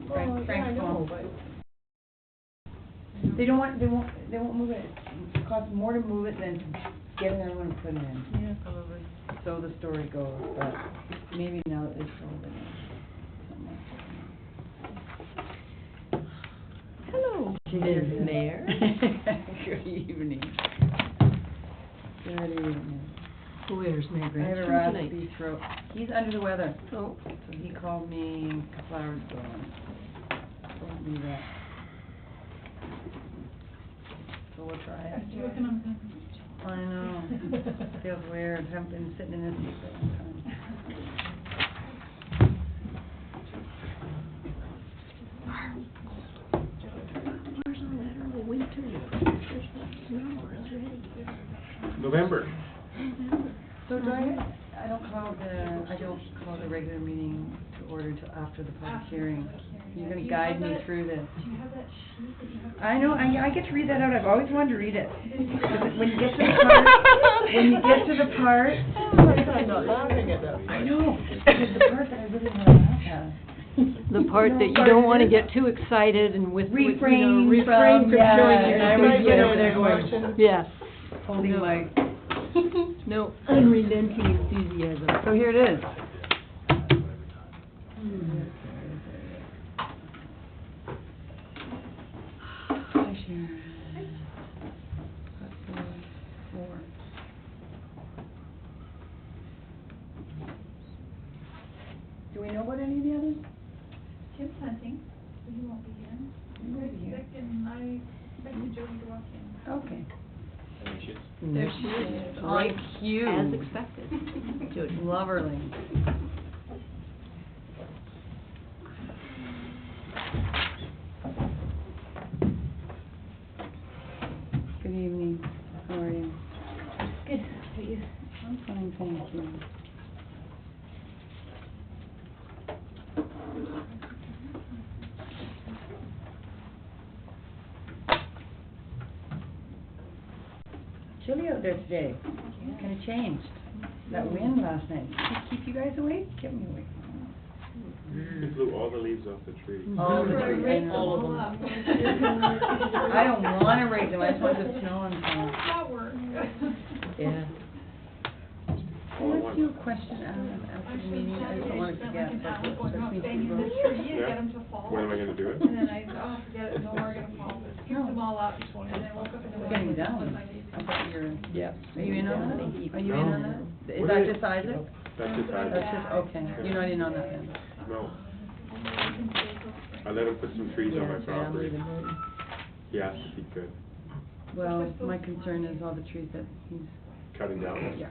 Frank's mom. They won't move it. It costs more to move it than to get another one and put it in. Yeah, probably. So the story goes, but maybe now it's sold in. Hello, Ms. Mayor. Good evening. Good evening. Where's my I have a grandson raspy tonight? throat. He's under the weather. Oh. So he called me a couple hours ago and told me that. So we'll try it. I know. Feels weird. Haven't been sitting in this seat for a long time. Where's all that early winter? There's snow already. November. So do I don't call the regular meeting to order till after the public hearing. You're gonna guide me through this. Do you have that sheet that you have? I know, I get to read that out. I've always wanted to read it. When you get to the part, I'm not laughing at that. I know, it's the part that I really want to laugh at. The part that you don't want to get too excited and Refrain refrain from, from yeah, showing your I was enthusiasm. over there going, Yes. holding No. my, No, unrelenting enthusiasm. so here it is. Hi, Sharon. That's 4. Do we know about any of the others? Jim's hunting, so he won't be here. He won't be here. And I expected Jody to walk in. Okay. There she is. On cue. As expected. Jody. Loverly. Good evening. How are you? Good. How are you? I'm fine, thank you. Chilly out there today. Kind of changed. That wind last night. Did it keep you guys awake? Kept me awake. It blew all the leaves off the tree. All the trees, I know. All of them. I don't want to rake them. I just want the snow on top. That worked. Yeah. Can I ask you a question after the meeting? I just don't want to forget. Going out banging the But tree and Yeah. get them to fall. When am I gonna do it? And then I said, oh, forget it, no more gonna fall. Scooped them all up, and then woke up in the we're morning. getting down. I thought you were. Yeah. Are you in on that? Are you in on that? Is What that is- just Isaac? That's just That's Isaac. just, okay. You're not in on that then? No. I let him put some trees on my property. He asked if he could. Well, my concern is all the trees that he's, Cutting down? yeah.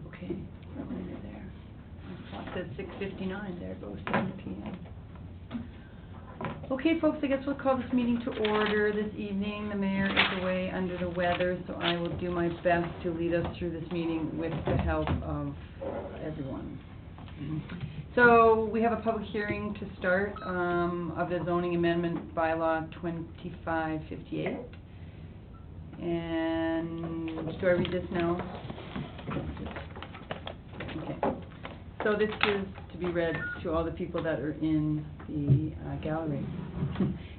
Okay, we're under there. Clock says 6:59, there goes 7 p.m. Okay, folks, I guess we'll call this meeting to order this evening. The mayor is away under the weather, so I will do my best to lead us through this meeting with the help of everyone. So, we have a public hearing to start, of the zoning amendment bylaw 2558. And, do I read this now? Okay. So this is to be read to all the people that are in the gallery.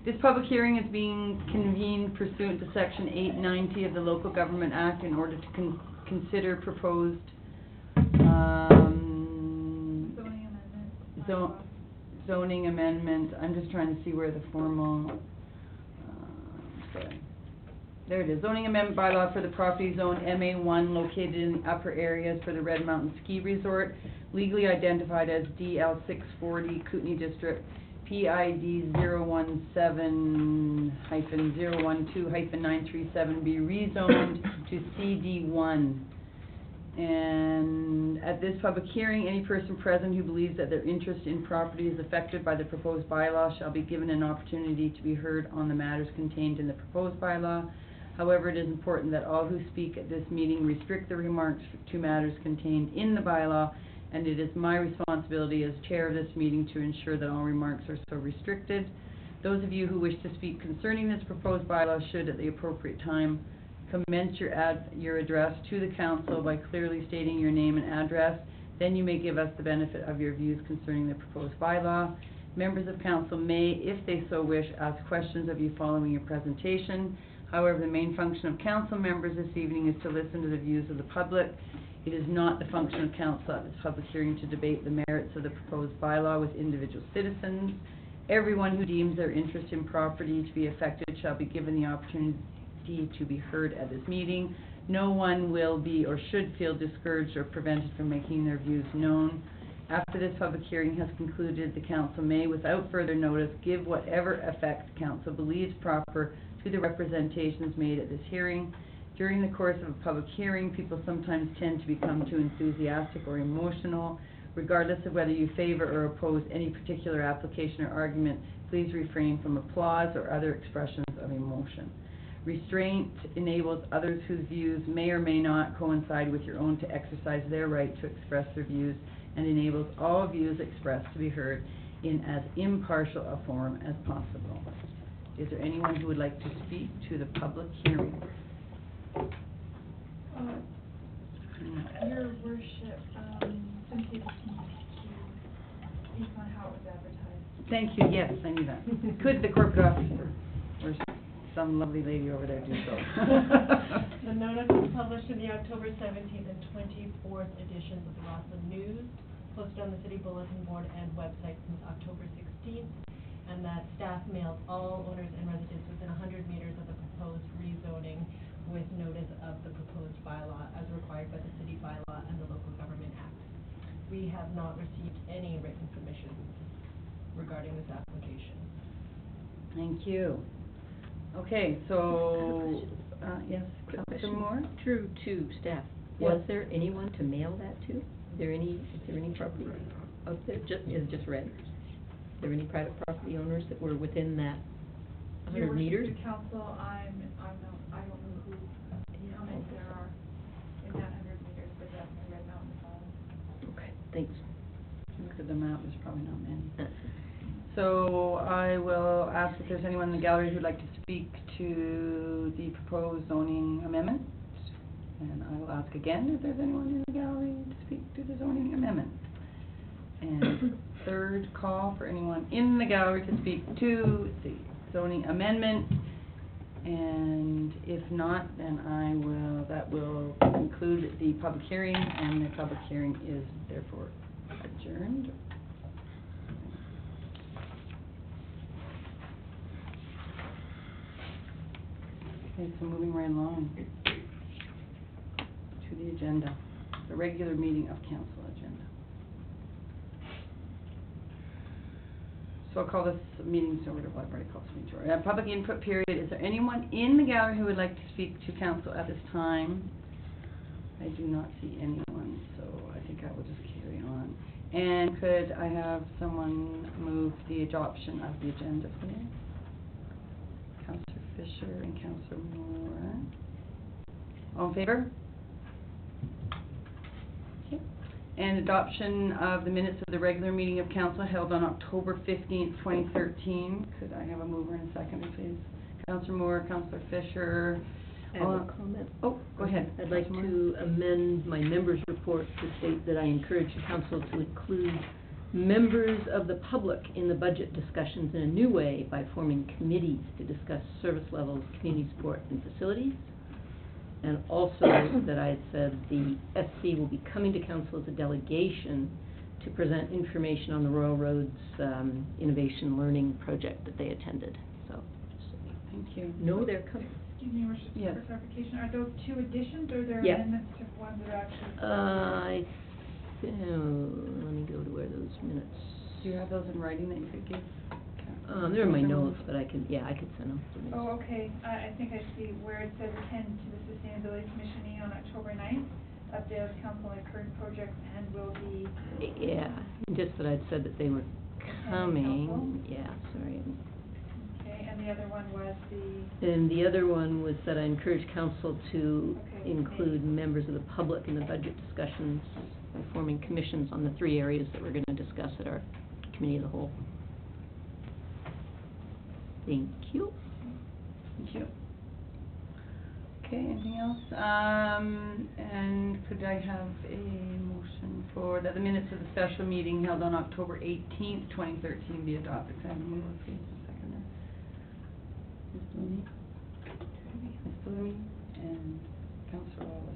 This public hearing is being convened pursuant to Section 890 of the Local Government Act in order to consider proposed zoning amendment. I'm just trying to see where the formal, sorry. There it is, zoning amendment bylaw for the property zone MA1 located in the upper areas for the Red Mountain Ski Resort, legally identified as DL640 Kootenai District, PID 017-012-937 be rezoned to CD1. And at this public hearing, any person present who believes that their interest in property is affected by the proposed bylaw shall be given an opportunity to be heard on the matters contained in the proposed bylaw. However, it is important that all who speak at this meeting restrict their remarks to matters contained in the bylaw, and it is my responsibility as chair of this meeting to ensure that all remarks are so restricted. Those of you who wish to speak concerning this proposed bylaw should, at the appropriate time, commence your address to the council by clearly stating your name and address. Then you may give us the benefit of your views concerning the proposed bylaw. Members of council may, if they so wish, ask questions of you following your presentation. However, the main function of council members this evening is to listen to the views of the public. It is not the function of council at this public hearing to debate the merits of the proposed bylaw with individual citizens. Everyone who deems their interest in property to be affected shall be given the opportunity to be heard at this meeting. No one will be or should feel discouraged or prevented from making their views known. After this public hearing has concluded, the council may, without further notice, give whatever effect council believes proper to the representations made at this hearing. During the course of a public hearing, people sometimes tend to become too enthusiastic or emotional. Regardless of whether you favor or oppose any particular application or argument, please refrain from applause or other expressions of emotion. Restraint enables others whose views may or may not coincide with your own to exercise their right to express their views, and enables all views expressed to be heard in as impartial a form as possible. Is there anyone who would like to speak to the public hearing? Your worship, Cynthia just needs to speak on how it was advertised. Thank you, yes, I knew that. Could the corporate officer, or some lovely lady over there do so? The notice was published in the October 17th and 24th editions of the Rossland News, posted on the city bulletin board and website since October 16th, and that staff mailed all owners and residents within 100 meters of the proposed rezoning with notice of the proposed bylaw as required by the city bylaw and the Local Government Act. We have not received any written submissions regarding this application. Thank you. Okay, so, yes, Councillor Moore? Through to staff, Yes. was there anyone to mail that to? Is there any property out there, is it just red? Is there any private property owners that were within that Your 100 meters? worship, the council, I don't know who, how many there are in that 100 meters, but definitely Red Mountain Falls. Okay, thanks. Look at the map, there's probably not many. So I will ask if there's anyone in the gallery who'd like to speak to the proposed zoning amendment. And I will ask again if there's anyone in the gallery to speak to the zoning amendment. And third call for anyone in the gallery to speak to the zoning amendment. And if not, then that will conclude the public hearing, and the public hearing is therefore adjourned. Okay, so moving right along to the agenda, the regular meeting of council agenda. So I'll call this meeting, so I've already called this meeting to order. Public input period. Is there anyone in the gallery who would like to speak to council at this time? I do not see anyone, so I think I will just carry on. And could I have someone move the adoption of the agenda, please? Councillor Fisher and Councillor Moore. All in favor? Okay. And adoption of the minutes of the regular meeting of council held on October 15th, 2013. Could I have a mover and a seconder, please? Councillor Moore, Councillor Fisher. I have a comment. Oh, go ahead. I'd like to amend my members' report to state that I encourage the council to include members of the public in the budget discussions in a new way by forming committees to discuss service levels, community support, and facilities. And also that I had said the SC will be coming to council as a delegation to present information on the Royal Roads Innovation Learning Project that they attended. So, just so you Thank you. know they're coming. Excuse me, worship, Yes. for clarification, are those two additions or they're Yeah. amendments to ones that are actually? Let me go to where those minutes. Do you have those in writing that you could give? They're in my notes, but I could send them. Oh, okay, I think I see where it says attend to the Sustainability Commission meeting on October 9th, update of council on current projects and will be. Yeah, just that I'd said that they were coming. Yeah, sorry. Okay, and the other one was the. And the other one was that I encourage council to Okay, include members of the public in the budget discussions by forming commissions on the 3 areas that we're going to discuss at our committee of the whole. Thank you. Thank you. Okay, anything else? And could I have a motion for that the minutes of the special meeting held on October 18th, 2013 be adopted. Can I have a mover, please, a seconder? Ms. Delaney? Ms. Delaney? And Councillor Wallace,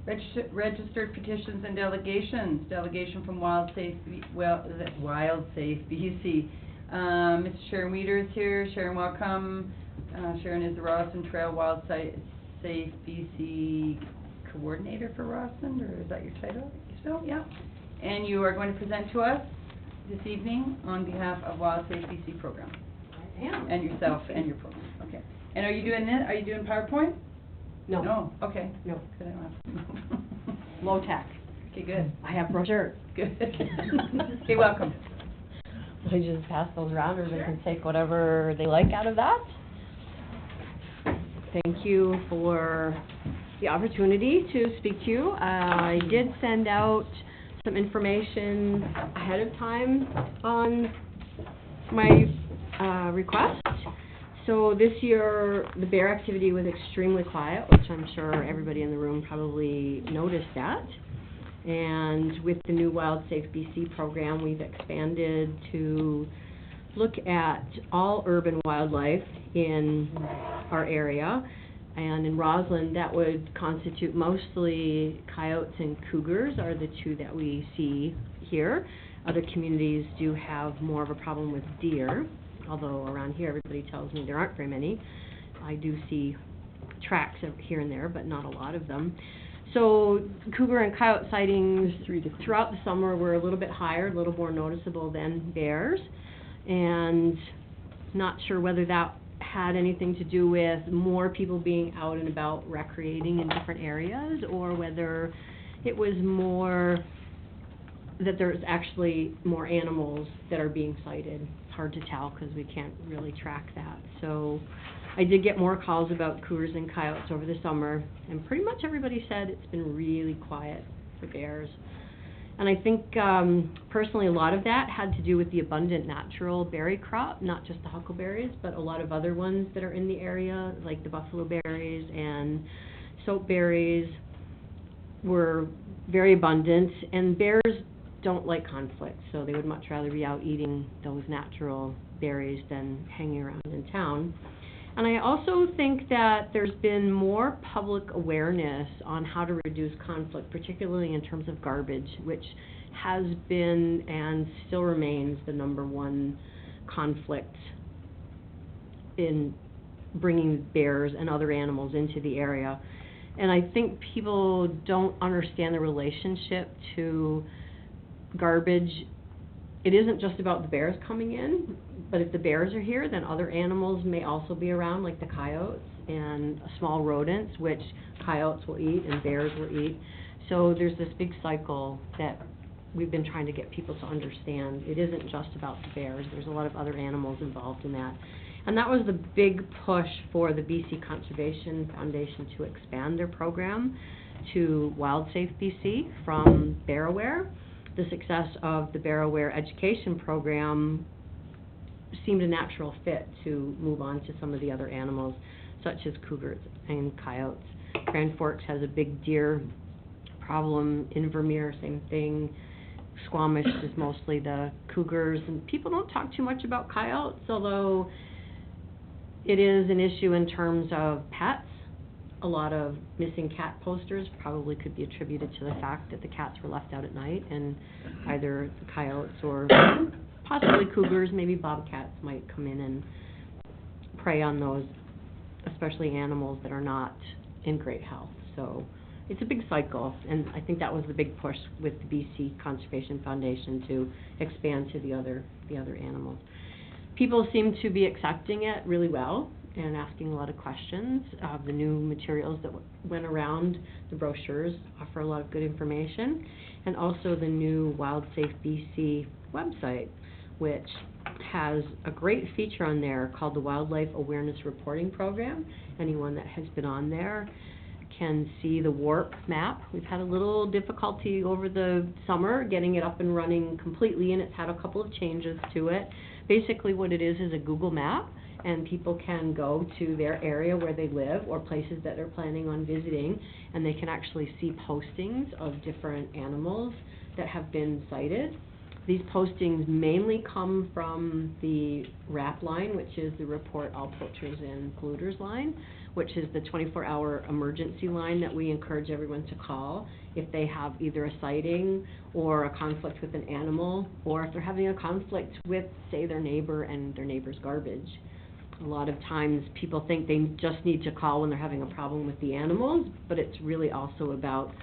please. Registered petitions and delegations. Delegation from WildSafe BC. Mr. Sharon Weeder is here. Sharon, welcome. Sharon is the Rossland Trail WildSafe BC coordinator for Rossland, or is that your title? So, yeah. And you are going to present to us this evening on behalf of WildSafe BC program. I am. And yourself and your program. Okay. And are you doing this? Are you doing PowerPoint? No. No. Okay. No. Good. I don't have to. Low tech. Okay, good. I have brochure. Good. Okay, welcome. I just pass those around, or they can take whatever they like out of that. Thank you for the opportunity to speak to you. I did send out some information ahead of time on my request. So this year, the bear activity was extremely quiet, which I'm sure everybody in the room probably noticed that. And with the new WildSafe BC program, we've expanded to look at all urban wildlife in our area. And in Rossland, that would constitute mostly coyotes and cougars are the two that we see here. Other communities do have more of a problem with deer, although around here everybody tells me there aren't very many. I do see tracks here and there, but not a lot of them. So cougar and coyote sightings throughout the summer were a little bit higher, a little more noticeable than bears. And not sure whether that had anything to do with more people being out and about recreating in different areas, or whether it was more that there's actually more animals that are being sighted. It's hard to tell because we can't really track that. So I did get more calls about cougars and coyotes over the summer, and pretty much everybody said it's been really quiet for bears. And I think personally a lot of that had to do with the abundant natural berry crop, not just the huckleberries, but a lot of other ones that are in the area, like the buffalo berries and soapberries were very abundant. And bears don't like conflict, so they would much rather be out eating those natural berries than hanging around in town. And I also think that there's been more public awareness on how to reduce conflict, particularly in terms of garbage, which has been and still remains the #1 conflict in bringing bears and other animals into the area. And I think people don't understand the relationship to garbage. It isn't just about the bears coming in, but if the bears are here, then other animals may also be around, like the coyotes and small rodents, which coyotes will eat and bears will eat. So there's this big cycle that we've been trying to get people to understand. It isn't just about the bears. There's a lot of other animals involved in that. And that was the big push for the BC Conservation Foundation to expand their program to WildSafe BC from Bear Aware. The success of the Bear Aware education program seemed a natural fit to move on to some of the other animals, such as cougars and coyotes. Grand Forks has a big deer problem. Invermere, same thing. Squamish is mostly the cougars, and people don't talk too much about coyotes, although it is an issue in terms of pets. A lot of missing cat posters probably could be attributed to the fact that the cats were left out at night, and either the coyotes or possibly cougars, maybe bobcats might come in and prey on those, especially animals that are not in great health. So it's a big cycle, and I think that was the big push with the BC Conservation Foundation to expand to the other animals. People seem to be accepting it really well and asking a lot of questions. The new materials that went around the brochures offer a lot of good information, and also the new WildSafe BC website, which has a great feature on there called the Wildlife Awareness Reporting Program. Anyone that has been on there can see the WARP map. We've had a little difficulty over the summer getting it up and running completely, and it's had a couple of changes to it. Basically what it is a Google map, and people can go to their area where they live or places that they're planning on visiting, and they can actually see postings of different animals that have been sighted. These postings mainly come from the RAP line, which is the Report All Poachers and Polluters line, which is the 24-hour emergency line that we encourage everyone to call if they have either a sighting or a conflict with an animal, or if they're having a conflict with, say, their neighbor and their neighbor's garbage. A lot of times people think they just need to call when they're having a problem with the animals, but it's really also about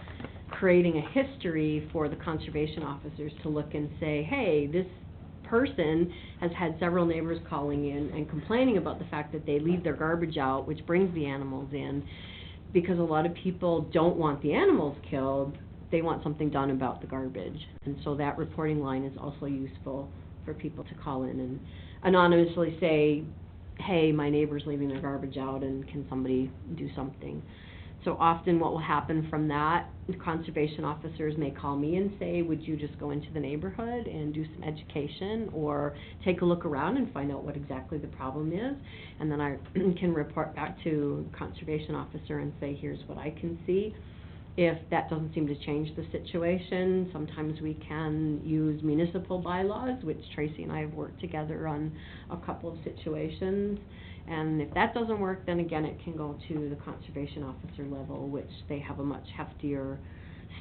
creating a history for the conservation officers to look and say, hey, this person has had several neighbors calling in and complaining about the fact that they leave their garbage out, which brings the animals in, because a lot of people don't want the animals killed, they want something done about the garbage. And so that reporting line is also useful for people to call in and anonymously say, hey, my neighbor's leaving their garbage out and can somebody do something. So often what will happen from that, the conservation officers may call me and say, would you just go into the neighborhood and do some education or take a look around and find out what exactly the problem is? And then I can report back to conservation officer and say, here's what I can see. If that doesn't seem to change the situation, sometimes we can use municipal bylaws, which Tracy and I have worked together on a couple of situations. And if that doesn't work, then again, it can go to the conservation officer level, which they have a much heftier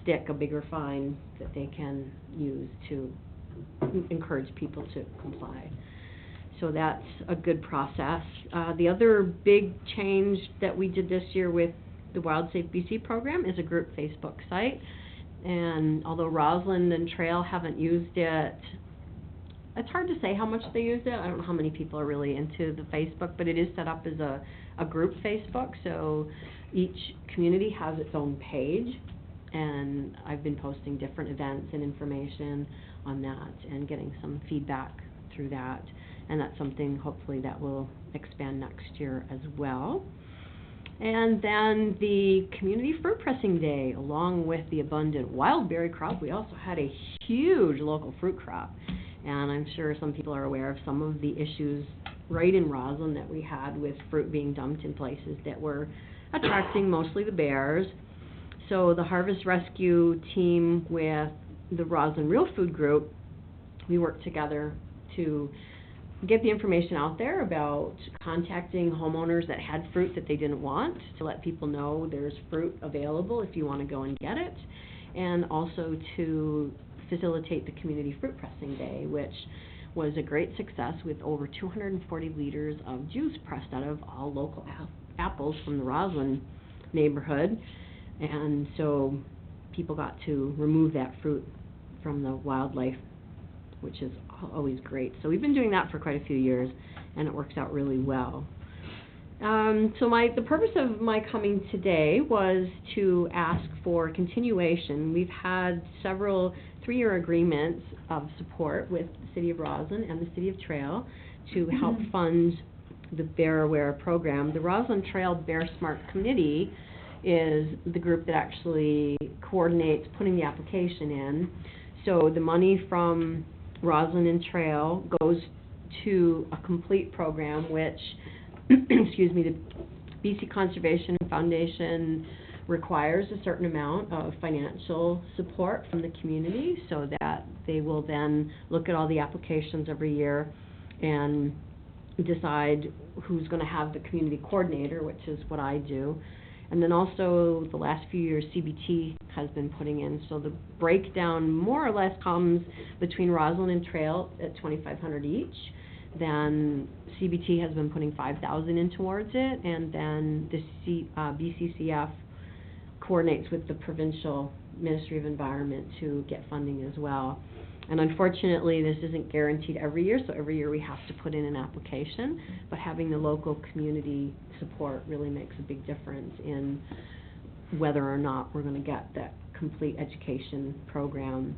stick, a bigger fine that they can use to encourage people to comply. So that's a good process. The other big change that we did this year with the Wild Safe BC program is a group Facebook site. And although Rossland and Trail haven't used it, it's hard to say how much they use it. I don't know how many people are really into the Facebook, but it is set up as a group Facebook, so each community has its own page, and I've been posting different events and information on that and getting some feedback through that, and that's something hopefully that will expand next year as well. And then the Community Fruit Pressing Day, along with the abundant wild berry crop, we also had a huge local fruit crop. And I'm sure some people are aware of some of the issues right in Rossland that we had with fruit being dumped in places that were attracting mostly the bears. So the Harvest Rescue team with the Rossland Real Food Group, we worked together to get the information out there about contacting homeowners that had fruit that they didn't want, to let people know there's fruit available if you want to go and get it, and also to facilitate the Community Fruit Pressing Day, which was a great success with over 240 liters of juice pressed out of all local apples from the Rossland neighborhood. And so people got to remove that fruit from the wildlife, which is always great. So we've been doing that for quite a few years, and it works out really well. So the purpose of my coming today was to ask for continuation. We've had several 3-year agreements of support with the City of Rossland and the City of Trail to help fund the Bear Aware program. The Rossland Trail Bear Smart Committee is the group that actually coordinates putting the application in. So the money from Rossland and Trail goes to a complete program which excuse me, the BC Conservation Foundation requires a certain amount of financial support from the community so that they will then look at all the applications every year and decide who's going to have the community coordinator, which is what I do. And then also the last few years CBT has been putting in. So the breakdown more or less comes between Rossland and Trail at $2,500 each. Then CBT has been putting $5,000 in towards it, and then the BCCF coordinates with the Provincial Ministry of Environment to get funding as well. And unfortunately, this isn't guaranteed every year, so every year we have to put in an application, but having the local community support really makes a big difference in whether or not we're going to get that complete education program.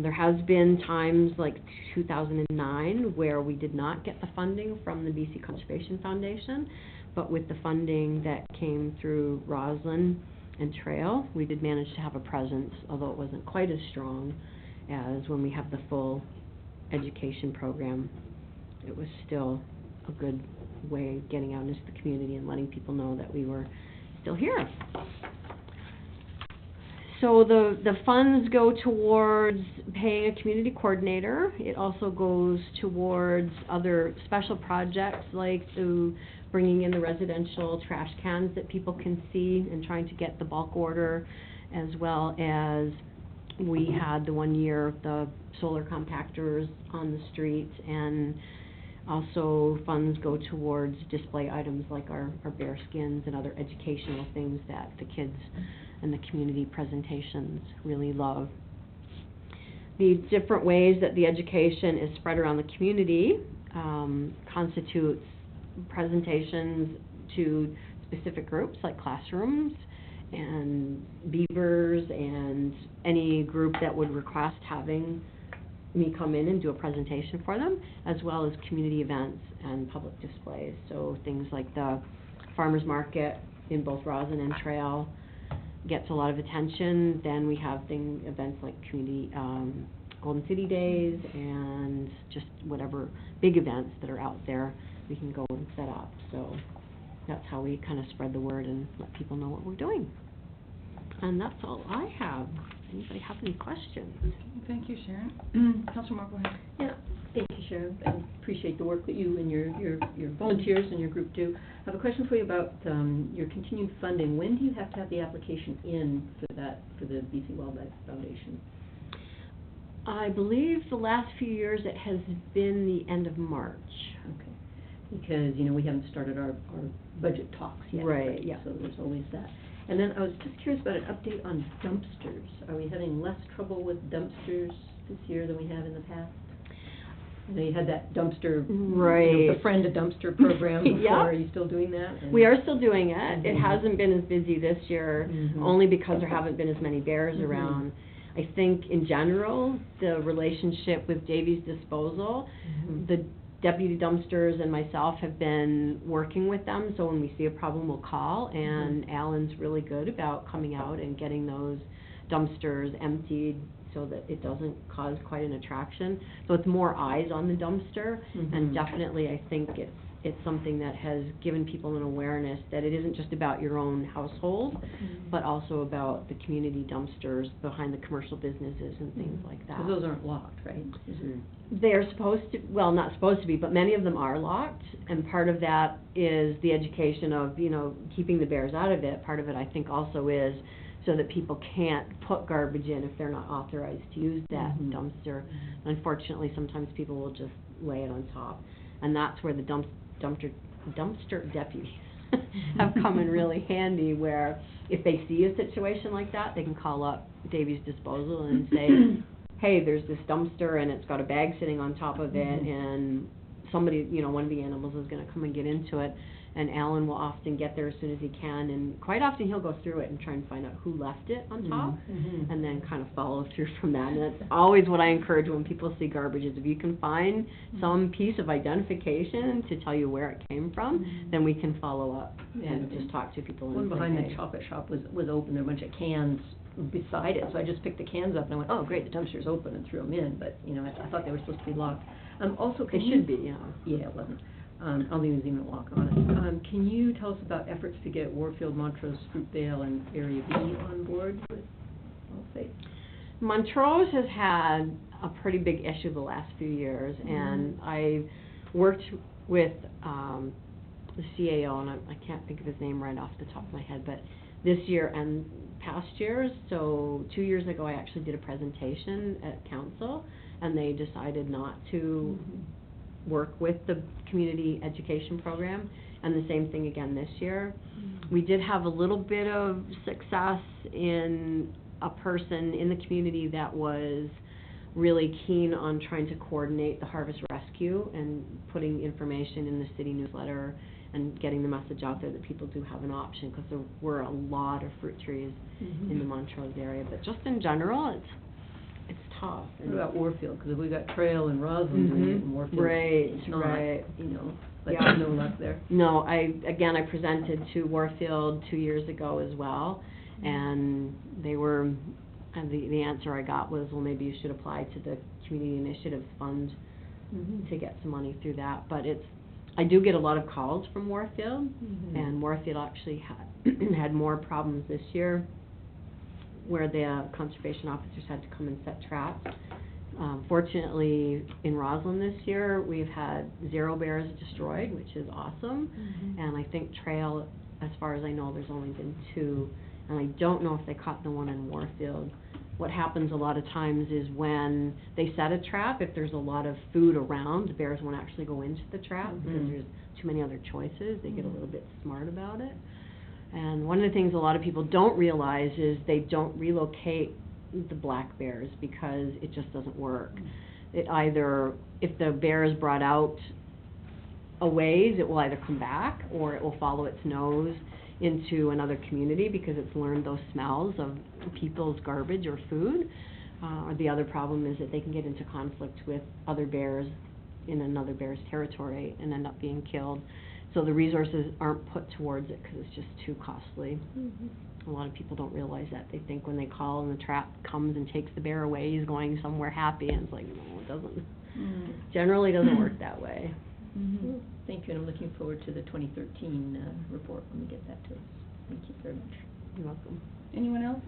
There has been times like 2009 where we did not get the funding from the BC Conservation Foundation, but with the funding that came through Rossland and Trail, we did manage to have a presence, although it wasn't quite as strong as when we have the full education program. It was still a good way of getting out into the community and letting people know that we were still here. So the funds go towards paying a community coordinator. It also goes towards other special projects like bringing in the residential trash cans that people can see and trying to get the bulk order, as well as we had the 1 year the solar compactors on the streets, and also funds go towards display items like our bear skins and other educational things that the kids and the community presentations really love. The different ways that the education is spread around the community constitutes presentations to specific groups like classrooms and beavers and any group that would request having me come in and do a presentation for them, as well as community events and public displays. So things like the farmers market in both Roslyn and Trail gets a lot of attention. Then we have events like community Golden City Days and just whatever big events that are out there we can go and set up. So that's how we kind of spread the word and let people know what we're doing. And that's all I have. Anybody have any questions? Thank you, Sharon. Councilor Moore, go ahead. Yeah, thank you, Sharon. I appreciate the work that you and your volunteers and your group do. I have a question for you about your continued funding. When do you have to have the application in for the BC Wildlife Foundation? I believe the last few years it has been the end of March. Okay. Because, we haven't started our budget talks yet. Right, yeah. So there's always that. And then I was just curious about an update on dumpsters. Are we having less trouble with dumpsters this year than we have in the past? I know you had that dumpster, right. Befriend a Dumpster program before. Yeah. Are you still doing that? We are still doing it. Mm-hmm. It hasn't been as busy this year, only because there haven't been as many bears around. I think in general, the relationship with Davies Disposal, the deputy dumpsters and myself have been working with them, so when we see a problem, we'll call, and Alan's really good about coming out and getting those dumpsters emptied so that it doesn't cause quite an attraction. So it's more eyes on the dumpster, and definitely I think it's something that has given people an awareness that it isn't just about your own household, but also about the community dumpsters behind the commercial businesses and things like that. Because those aren't locked, right? They're supposed to, well, not supposed to be, but many of them are locked, and part of that is the education of, keeping the bears out of it. Part of it, I think, also is so that people can't put garbage in if they're not authorized to use that dumpster. Unfortunately, sometimes people will just lay it on top, and that's where the dumpster deputies have come in really handy, where if they see a situation like that, they can call up Davies Disposal and say, hey, there's this dumpster and it's got a bag sitting on top of it, and somebody, one of the animals is going to come and get into it, and Alan will often get there as soon as he can, and quite often he'll go through it and try and find out who left it on top, and then kind of follow through from that. And that's always what I encourage when people see garbage is if you can find some piece of identification to tell you where it came from, then we can follow up and just talk to people. One behind the chocolate shop was open. There were a bunch of cans beside it, so I just picked the cans up and I went, oh great, the dumpster's open, and threw them in, but I thought they were supposed to be locked. Also, they should be, yeah, it wasn't. I don't think there's even a lock on it. Can you tell us about efforts to get Warfield, Montrose, Fruitvale, and Area B on board with Allstate? Montrose has had a pretty big issue the last few years, and I worked with the CAO, and I can't think of his name right off the top of my head, but this year and past years, so 2 years ago I actually did a presentation at council, and they decided not to work with the community education program, and the same thing again this year. We did have a little bit of success in a person in the community that was really keen on trying to coordinate the harvest rescue and putting information in the city newsletter and getting the message out there that people do have an option, because there were a lot of fruit trees in the Montrose area. But just in general, it's tough. What about Warfield? Because if we got Trail and Rossland doing it, and Warfield, it's not, but there's no luck there. No, I presented to Warfield 2 years ago as well, and they were, and the answer I got was, well, maybe you should apply to the Community Initiatives Fund to get some money through that. But I do get a lot of calls from Warfield, Mhm. and Warfield actually had more problems this year where the conservation officers had to come and set traps. Fortunately, in Rossland this year, we've had 0 bears destroyed, which is awesome. Mhm. And I think trail, as far as I know, there's only been 2. And I don't know if they caught the one in Warfield. What happens a lot of times is when they set a trap, if there's a lot of food around, the bears won't actually go into the trap because Mhm. there's too many other choices. They get a Mhm. little bit smart about it. And one of the things a lot of people don't realize is they don't relocate the black bears because it just doesn't work. It either, if the bear is brought out a ways, it will either come back or it will follow its nose into another community because it's learned those smells of people's garbage or food. Or the other problem is that they can get into conflict with other bears in another bear's territory and end up being killed. So the resources aren't put towards it because it's just too costly. Mhm. A lot of people don't realize that. They think when they call and the trap comes and takes the bear away, he's going somewhere happy, and it's like, no, it doesn't. Generally doesn't work that way. Mhm. Thank you, and I'm looking forward to the 2013 report when we get that to us. Thank you very much. You're welcome. Anyone else?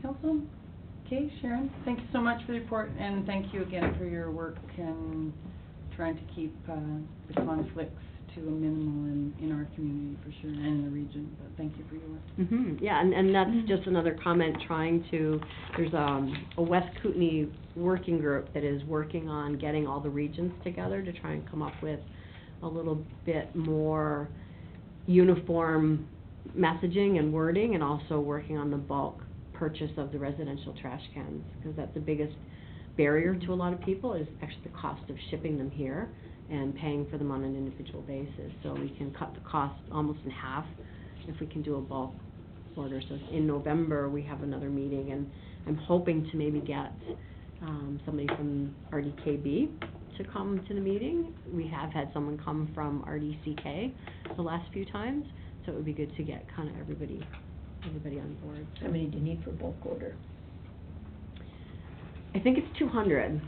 Council? Okay, Sharon, thank you so much for the report, and thank you again for your work and trying to keep the conflicts to a minimum in our community for sure, and in the region, but thank you for your work. Yeah, and that's just another comment there's a West Kootenai working group that is working on getting all the regions together to try and come up with a little bit more uniform messaging and wording, and also working on the bulk purchase of the residential trash cans, because that's the biggest barrier to a lot of people is actually the cost of shipping them here and paying for them on an individual basis. So we can cut the cost almost in half if we can do a bulk order. So in November, we have another meeting, and I'm hoping to maybe get somebody from RDKB to come to the meeting. We have had someone come from RDCK the last few times, so it would be good to get kind of everybody on board. How many do you need for bulk order? I think it's 200. Okay.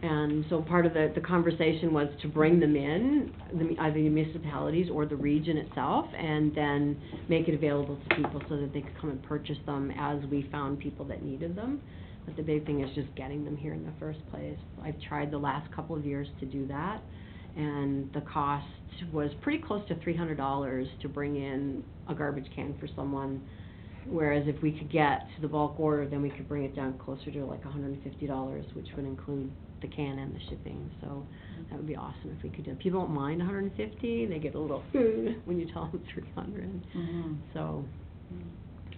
And so part of the conversation was to bring them in, either the municipalities or the region itself, and then make it available to people so that they could come and purchase them as we found people that needed them. But the big thing is just getting them here in the first place. I've tried the last couple of years to do that, and the cost was pretty close to $300 to bring in a garbage can for someone. Whereas if we could get to the bulk order, then we could bring it down closer to like $150, which would include the can and the shipping. So that would be awesome if we could do it. People don't mind $150. They get a little when you tell them $300. So,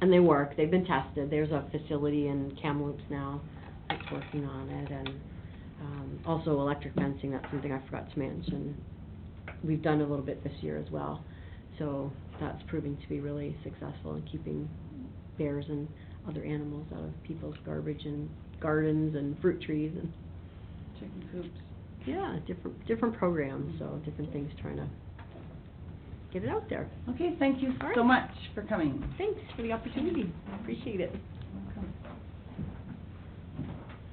and they work. They've been tested. There's a facility in Kamloops now that's working on it, and also electric fencing. That's something I forgot to mention. We've done a little bit this year as well. So that's proving to be really successful in keeping bears and other animals out of people's garbage and gardens and fruit trees and Chicken coops. yeah, different programs, so different things trying to get it out there. Okay, thank you All right. so much for coming. Thanks for the opportunity. Appreciate it. Welcome.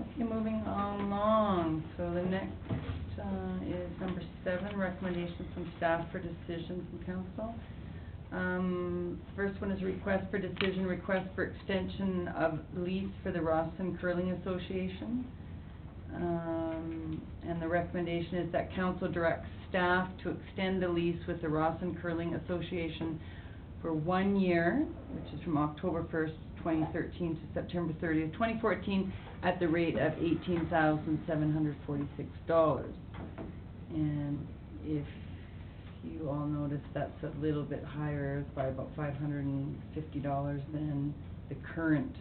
Okay, moving along. So the next is number 7, recommendations from staff for decisions from council. First one is request for decision, request for extension of lease for the Rossland Curling Association. And the recommendation is that council directs staff to extend the lease with the Rossland Curling Association for 1 year, which is from October 1st, 2013 to September 30th, 2014, at the rate of $18,746. And if you all notice, that's a little bit higher by about $550 than the current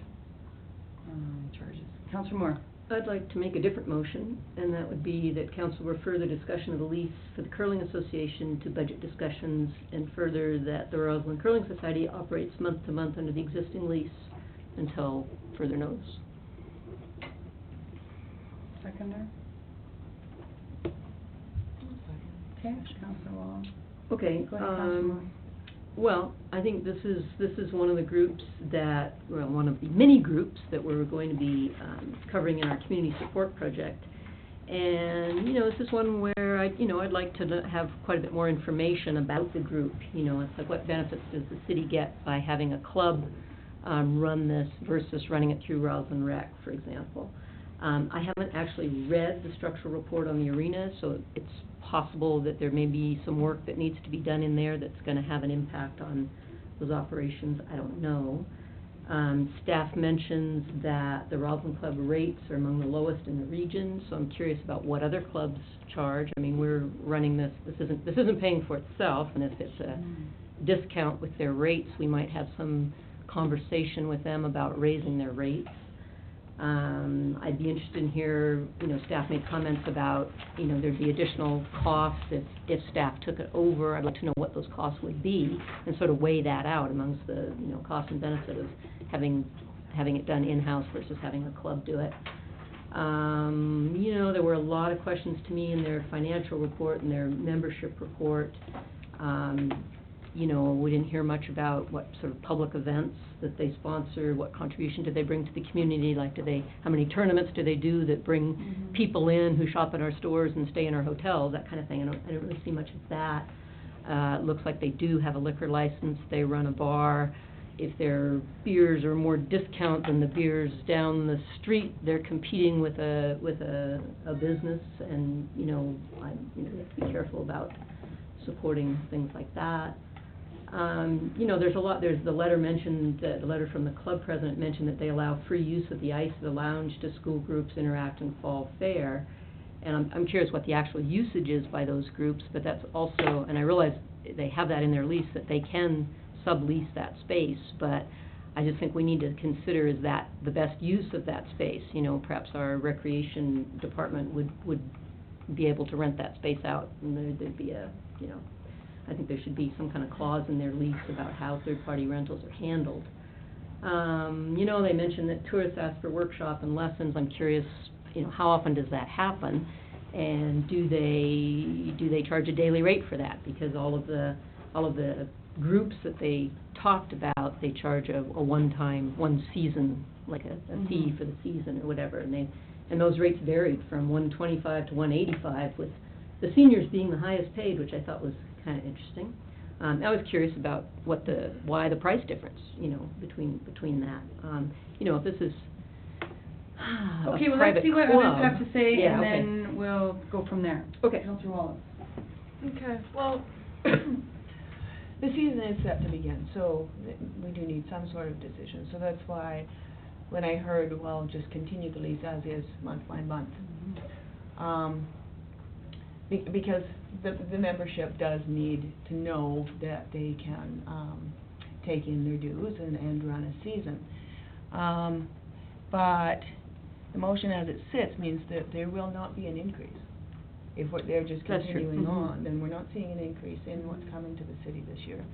charges. Councillor Moore. I'd like to make a different motion, and that would be that council refer the discussion of the lease for the Curling Association to budget discussions, and further that the Rossland Curling Society operates month to month under the existing lease until further notice. Seconder? Okay, Councillor Wong. Okay, Go ahead, Councillor Moore. well, I think this is one of the groups that, well, one of the many groups that we're going to be covering in our community support project. And, you know, this is one where I'd like to have quite a bit more information about the group. You know, it's like, what benefits does the city get by having a club run this versus running it through Rossland Rec, for example. I haven't actually read the structural report on the arena, so it's possible that there may be some work that needs to be done in there that's going to have an impact on those operations. I don't know. Staff mentions that the Rossland Club rates are among the lowest in the region, so I'm curious about what other clubs charge. I mean, we're running this isn't paying for itself, and if it's a discount with their rates, we might have some conversation with them about raising their rates. I'd be interested in hear, staff make comments about, there'd be additional costs if staff took it over. I'd like to know what those costs would be and sort of weigh that out amongst the, cost and benefit of having it done in-house versus having a club do it. There were a lot of questions to me in their financial report and their membership report. We didn't hear much about what sort of public events that they sponsor, what contribution do they bring to the community, how many tournaments do they do that bring people in who shop at our stores and stay in our hotels, that kind of thing. I don't really see much of that. It looks like they do have a liquor license, they run a bar. If their beers are more discount than the beers down the street, they're competing with a business, and you have to be careful about supporting things like that. There's a lot. There's the letter mentioned, the letter from the club president mentioned that they allow free use of the ice of the lounge to school groups, Interact, and Fall Fair. And I'm curious what the actual usage is by those groups, but that's also, and I realize they have that in their lease, that they can sublease that space, but I just think we need to consider, is that the best use of that space? Perhaps our recreation department would be able to rent that space out, and there'd be a, I think there should be some kind of clause in their lease about how third-party rentals are handled. They mentioned that tourists ask for workshop and lessons. I'm curious, how often does that happen? And do they charge a daily rate for that? Because all of the groups that they talked about, they charge a one season, like a fee for the season or whatever, and those rates varied from $125 to $185, with the seniors being the highest paid, which I thought was kind of interesting. I was curious about why the price difference, between that. If this is okay, well, let's see what others have to say, and then we'll go from there. Okay, Councillor Wallace. Okay, well, the season is set to begin, so we do need some sort of decision. So that's why when I heard, well, just continue the lease as is, month by month. Because the membership does need to know that they can take in their dues and run a season. But the motion as it sits means that there will not be an increase. If they're just continuing on, then we're not seeing an increase in what's coming to the city this year.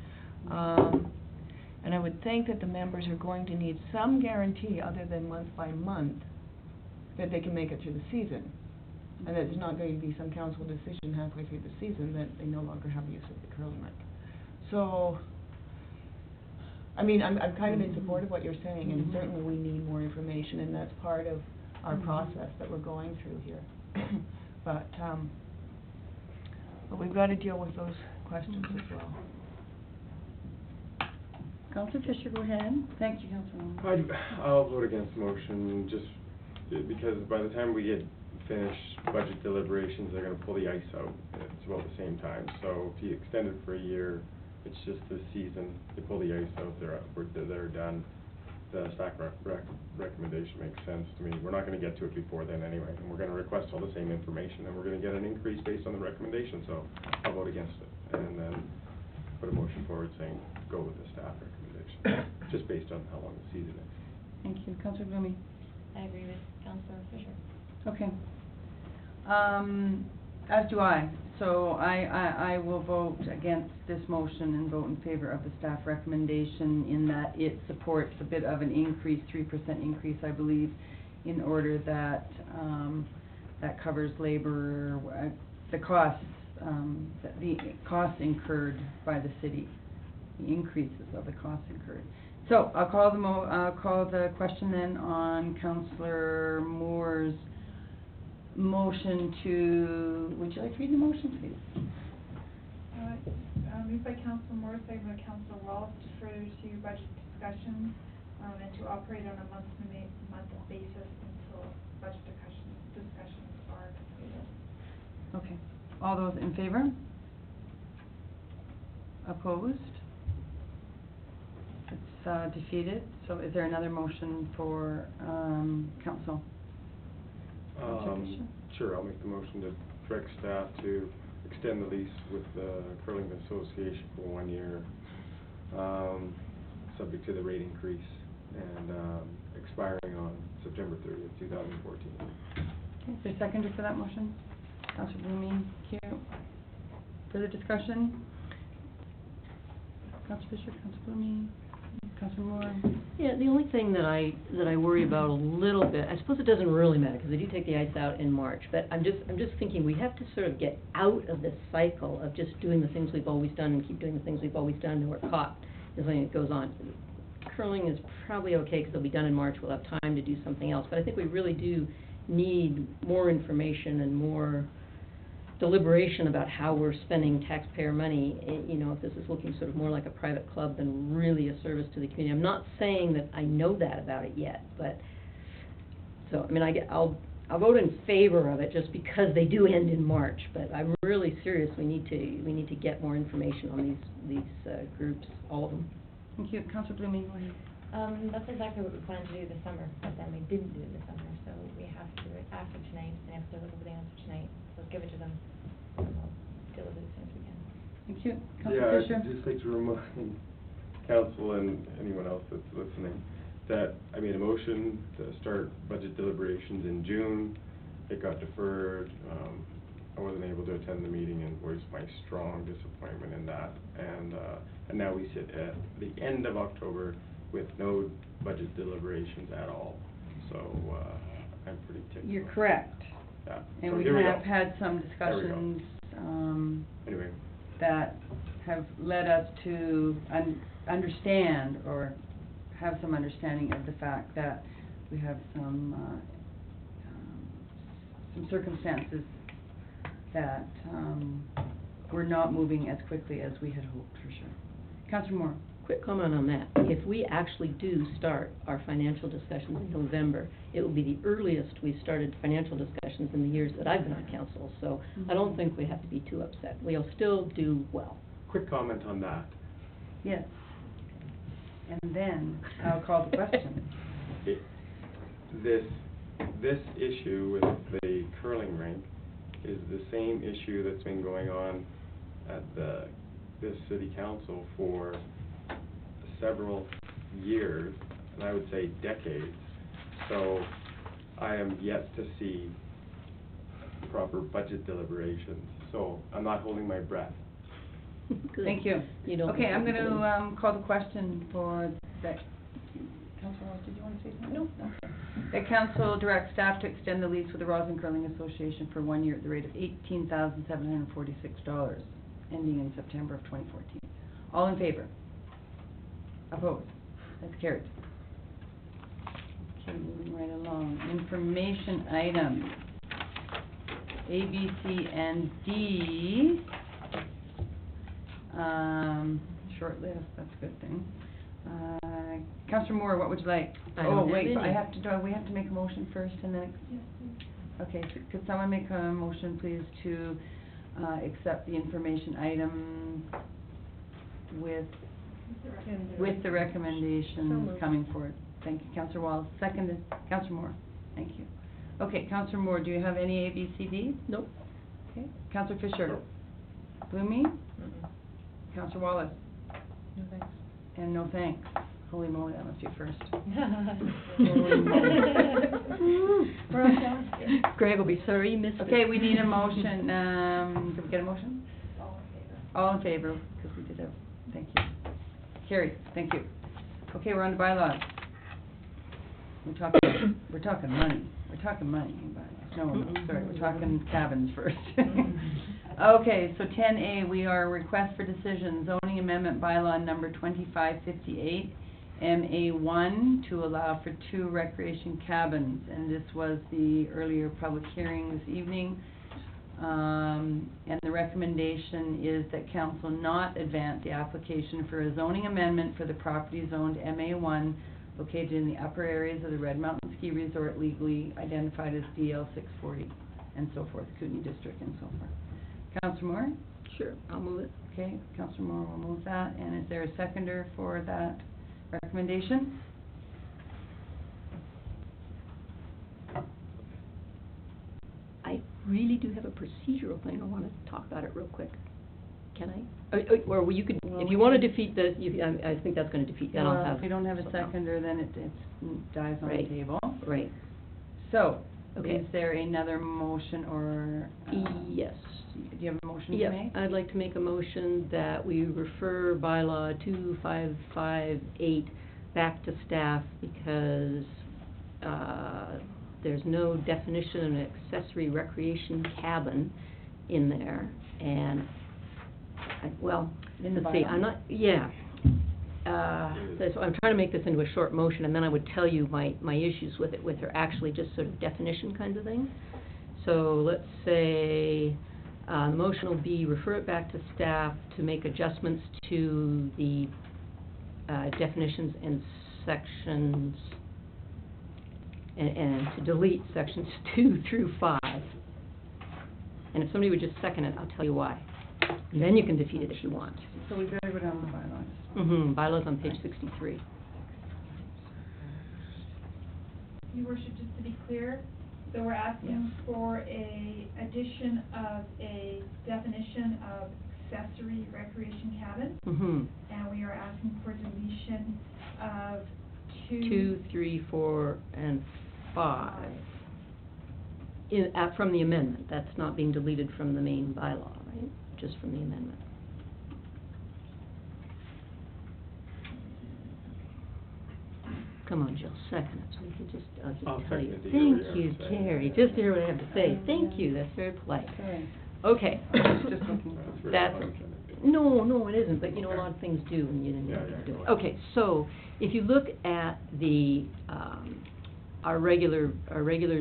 And I would think that the members are going to need some guarantee other than month by month that they can make it through the season. And that there's not going to be some council decision halfway through the season that they no longer have use of the curling rink. So, I mean, I'm kind of in support of what you're saying, and certainly we need more information, and that's part of our process that we're going through here. But we've got to deal with those questions as well. Councillor Fisher, go ahead. Thank you, Councillor. I'll vote against the motion, just because by the time we get finished budget deliberations, they're going to pull the ice out. It's about the same time. So if you extend it for a year, it's just this season. They pull the ice out. They're done. The staff recommendation makes sense to me. We're not going to get to it before then anyway, and we're going to request all the same information, and we're going to get an increase based on the recommendation. So I'll vote against it, and then put a motion forward saying go with the staff recommendation, just based on how long the season is. Thank you, Councillor Blumey. I agree with Councillor Fisher. Okay. As do I. So I will vote against this motion and vote in favor of the staff recommendation, in that it supports a bit of an increase, 3% increase, I believe, in order that that covers labor, the costs incurred by the city, the increases of the costs incurred. So I'll call the question then on Councillor Moore's motion to, would you like to read the motion, please? Moved by Councilor Moore, second by Councilor Wallace to further to budget discussions, and to operate on a month basis until budget discussions are completed. Okay. All those in favor? Opposed? It's defeated. So is there another motion for council? Councilor Fisher? Sure, I'll make the motion to direct staff to extend the lease with the Curling Association for 1 year, subject to the rate increase, and expiring on September 30th, 2014. Okay, is there a seconder for that motion? Councilor Blooming, thank you. Further discussion? Councilor Fisher, Councilor Blooming, Councilor Moore? Yeah, the only thing that I worry about a little bit, I suppose it doesn't really matter, because they do take the ice out in March, but I'm just thinking we have to sort of get out of this cycle of just doing the things we've always done and keep doing the things we've always done, and we're caught as it goes on. Curling is probably okay, because they'll be done in March, we'll have time to do something else, but I think we really do need more information and more deliberation about how we're spending taxpayer money, you know, if this is looking sort of more like a private club than really a service to the community. I'm not saying that I know that about it yet, but, so, I mean, I'll vote in favor of it just because they do end in March, but I'm really serious, we need to get more information on these groups, all of them. Thank you. Councilor Blooming, go ahead. That's exactly what we planned to do this summer, but then we didn't do it this summer, so we have to do it after tonight, and have to look over the answer tonight, so give it to them, and we'll deal with it as soon as we can. Thank you. Yeah, Councilor Fisher? I'd just like to remind council and anyone else that's listening that I made a motion to start budget deliberations in June. It got deferred. I wasn't able to attend the meeting and voiced my strong disappointment in that. And now we sit at the end of October with no budget deliberations at all. So I'm pretty ticked. You're correct. Yeah. And So we here have go. had some There we go. discussions, Anyway. that have led us to understand or have some understanding of the fact that we have some circumstances that we're not moving as quickly as we had hoped, for sure. Councilor Moore? Quick comment on that. If we actually do start our financial discussions in November, it will be the earliest we've started financial discussions in the years that I've been on council, so I don't think we have to be too upset. We'll still do well. Quick comment on that. Yes. And then I'll call the question. This issue with the curling rink is the same issue that's been going on at this city council for several years, and I would say decades. So I am yet to see proper budget deliberations. So I'm not holding my breath. Good. Thank you. You don't Okay, I'm have going to- to call the question for that. Councilor Wallace, did you want to say something? No. Okay. That council directs staff to extend the lease with the Rossland Curling Association for 1 year at the rate of $18,746, ending in September of 2014. All in favor? Opposed? That's carried. Okay, moving right along. Information items. A, B, C, and D. Short list, that's a good thing. Councilor Moore, what would you like? I don't have wait, any. we have to make a motion first and then, Yes, please. okay, so could someone make a motion, please, to, accept the information item with the So recommendations moved. coming forward? Thank you, Councilor Wallace. Seconded, Councilor Moore. Thank you. Okay, Councilor Moore, do you have any A, B, C, D? Nope. Okay, Councilor Fisher? No. Blumey? Councilor Wallace? No, thanks. And no thanks. Holy moly, that must be first. We're on task here. Greg will be sorry you missed it. Okay, we need a motion, did we get a motion? All in favor? All in favor, because we did have, thank you. Carried, thank you. Okay, we're on to bylaws. We're talking money, sorry, we're talking cabins first. Okay, so 10A, we are request for decision, zoning amendment bylaw number 2558, MA1 to allow for 2 recreation cabins, and this was the earlier public hearing this evening. And the recommendation is that council not advance the application for a zoning amendment for the property zoned MA1 located in the upper areas of the Red Mountain Ski Resort legally identified as DL 640 and so forth, Kootenai District and so forth. Councillor Moore? Sure, I'll move it. Okay, Councillor Moore will move that, and is there a seconder for that recommendation? I really do have a procedural thing, I want to talk about it real quick. Can I? Or you could, Well, if we you want to can- defeat the, I think that's going to defeat, then I'll Well, have. if we don't have a something else. seconder, then it dies on the Right. table. Right, So, Okay. is there another motion or? yes. Do you have a motion to Yes, make? I'd like to make a motion that we refer bylaw 2558 back to staff because there's no definition of an accessory recreation cabin in there, and, well, In the let's see, bylaw? I'm not, yeah. So I'm trying to make this into a short motion, and then I would tell you my issues with it, which are actually just sort of definition kinds of things. So let's say, the motion will be refer it back to staff to make adjustments to the definitions and sections, and to delete sections 2 through 5. And if somebody would just second it, I'll tell you why. And then you can defeat it if you want. So we better go down the bylaws. Mm-hmm, bylaws on page 63. Your worship, just to be clear, so we're asking for a addition of a definition of accessory recreation cabin, Mm-hmm. and we are asking for deletion of 2, 3, 4, and 5. From the amendment, that's not being deleted from the main bylaw, right? Just from the amendment. Come on, Jill, second it, so we can just, I'll I'll just tell you. second it to hear what Thank you you, have to say. Terry, just to hear what I have to say. Thank you, that's very polite. Sorry. Okay. Just looking. That's very That's, unfortunate. no, it isn't, but you know, a lot of things do, and you didn't know Yeah, to do yeah, it. go ahead. Okay, so, if you look at the, our regular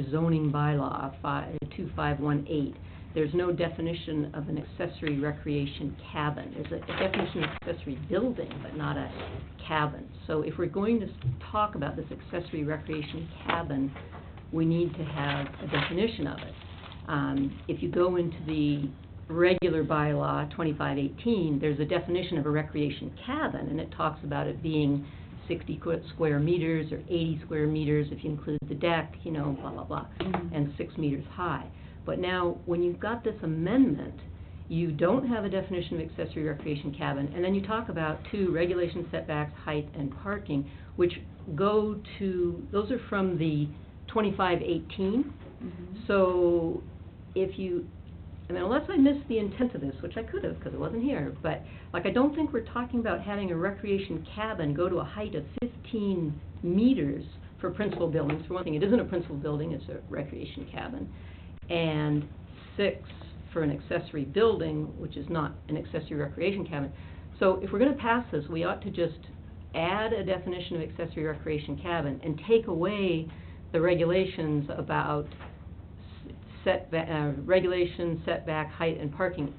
zoning bylaw, 2518, there's no definition of an accessory recreation cabin. There's a definition of accessory building, but not a cabin. So if we're going to talk about this accessory recreation cabin, we need to have a definition of it. If you go into the regular bylaw, 2518, there's a definition of a recreation cabin, and it talks about it being 60 square meters or 80 square meters if you include the deck, you know, blah, blah, blah, and 6 meters high. But now, when you've got this amendment, you don't have a definition of accessory recreation cabin, and then you talk about 2, regulation setbacks, height, and parking, which go to, those are from the 2518. So, if you, I mean, unless I missed the intent of this, which I could have, because it wasn't here, but, like, I don't think we're talking about having a recreation cabin go to a height of 15 meters for principal buildings. For one thing, it isn't a principal building, it's a recreation cabin. And 6 for an accessory building, which is not an accessory recreation cabin. So if we're going to pass this, we ought to just add a definition of accessory recreation cabin and take away the regulations about regulation, setback, height, and parking,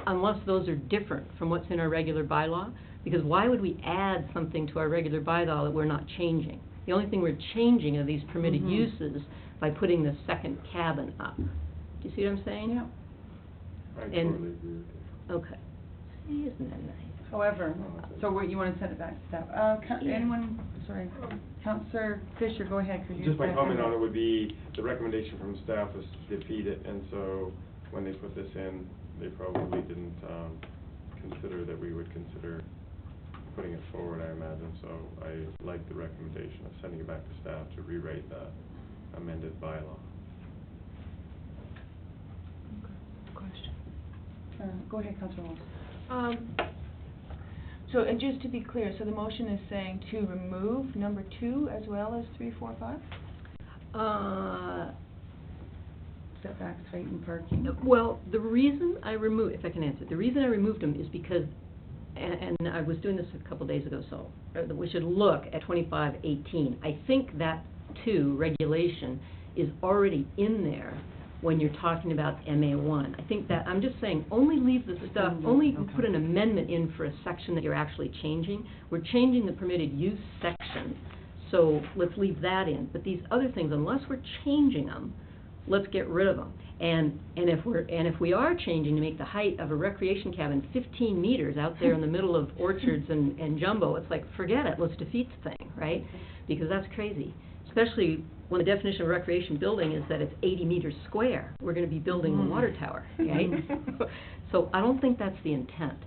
unless those are different from what's in our regular bylaw. Because why would we add something to our regular bylaw that we're not changing? The only thing we're changing are these permitted uses by putting the second cabin up. Do you see what I'm saying? Yeah. I And- totally agree with you. Okay. See, isn't that nice? However, so what, you want to send it back to staff? Yeah. Anyone, sorry, Councillor Fisher, go ahead, because you Just my comment seconded. on it would be, the recommendation from staff was to defeat it, and so when they put this in, they probably didn't, consider that we would consider putting it forward, I imagine, so I like the recommendation of sending it back to staff to rewrite that amended bylaw. Question. Go ahead, Councillor Walsh. So, and just to be clear, so the motion is saying to remove number 2 as well as 3, 4, 5? Setbacks, height, and parking. Well, the reason I removed, if I can answer, the reason I removed them is because, and I was doing this a couple days ago, so we should look at 2518. I think that, too, regulation is already in there when you're talking about MA1. I think that, I'm just saying, only leave the stuff, only put an amendment in for a section that you're actually changing. We're changing the permitted use section, so let's leave that in. But these other things, unless we're changing them, let's get rid of them. And if we are changing to make the height of a recreation cabin 15 meters out there in the middle of orchards and jumbo, it's like, forget it, let's defeat the thing, right? Because that's crazy, especially when the definition of recreation building is that it's 80 meters square. We're going to be building a water tower, right? So I don't think that's the intent.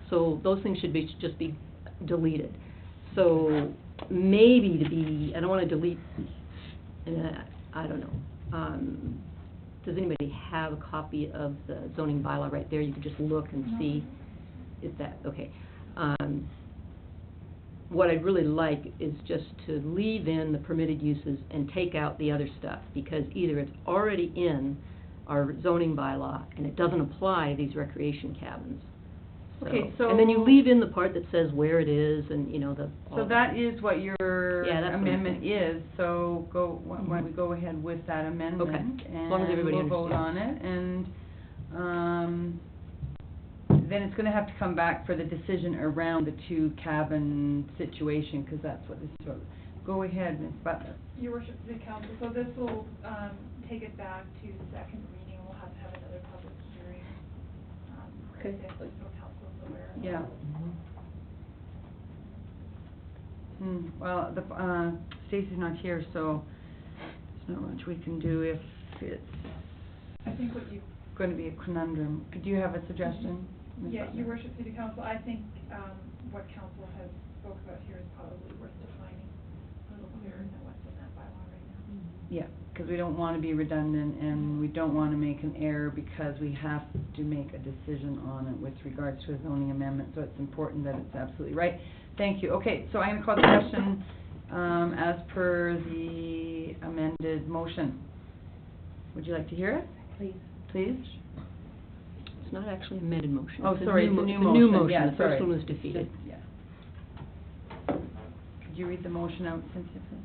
So those things should just be deleted. So maybe I don't want to delete, I don't know. Does anybody have a copy of the zoning bylaw right there? You could just look and see. Is that, okay. What I'd really like is just to leave in the permitted uses and take out the other stuff, because either it's already in our zoning bylaw and it doesn't apply to these recreation cabins. Okay, And then you leave in the part that says where it is and, you know, So that is what your Yeah, that's what I'm amendment saying. is, so why don't we go ahead with that amendment? Okay, as long as everybody And we'll vote on understands. it, and, then it's gonna have to come back for the decision around the two cabin situation, 'cause that's what this is about. Go ahead, Ms. Butler. Your worship, the council, so this will, take it back to second reading, we'll have to have another public hearing, Okay. so council's aware. Yeah. Well, Stacy's not here, so there's not much we can do if it's I think what you, going to be a conundrum. Could you have a suggestion, Ms. yeah, Butler? your worship, city council, I think, what council has spoke about here is probably worth defining a little clearer than what's in that bylaw right now. Yeah, because we don't want to be redundant, and we don't want to make an error because we have to make a decision on it with regards to a zoning amendment, so it's important that it's absolutely right. Thank you. Okay, so I'm going to call the question as per the amended motion. Would you like to hear it? Please. Please? It's not actually a amended motion. Oh, sorry, it's a new It's motion. a new motion. Yeah, The first sorry. one was defeated. Yeah. Could you read the motion out, Cynthia, please?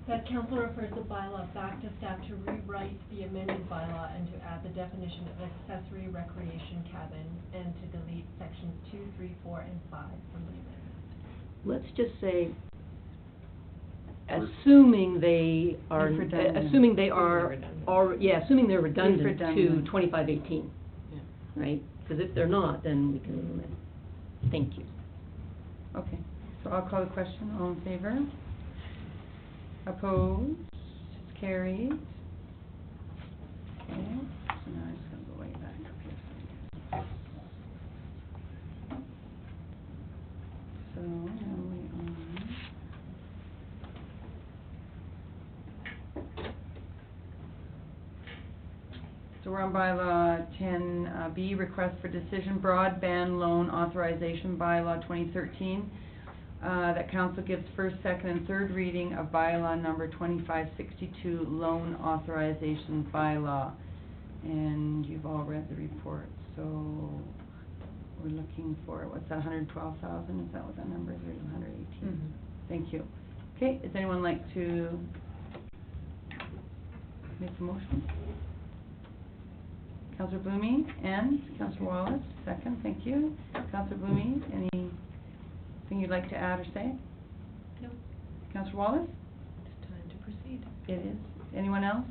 That council refers the bylaw back to staff to rewrite the amended bylaw and to add the definition of accessory recreation cabin and to delete sections 2, 3, 4, and 5 from the amendment. Let's just say, assuming they are, If redundant. assuming they are, Redundant. assuming they're redundant to redundant. 2518, Yeah. right? Because if they're not, then we can leave them in. Thank you. Okay, so I'll call the question. All in favor? Opposed? Carried. Okay, so now I'm just gonna go way back up here. So now we are. So we're on bylaw 10B, request for decision, broadband loan authorization bylaw 2013. That council gives first, second, and third reading of bylaw number 2562, loan authorization bylaw. And you've all read the report, so we're looking for, what's that, 112,000? Is that what that number is, or 118? Thank you. Okay, does anyone like to make the motion? Councillor Blooming and Councillor Wallace, second, thank you. Councillor Blooming, anything you'd like to add or say? No. Councillor Wallace? It's time to proceed. It is. Anyone else?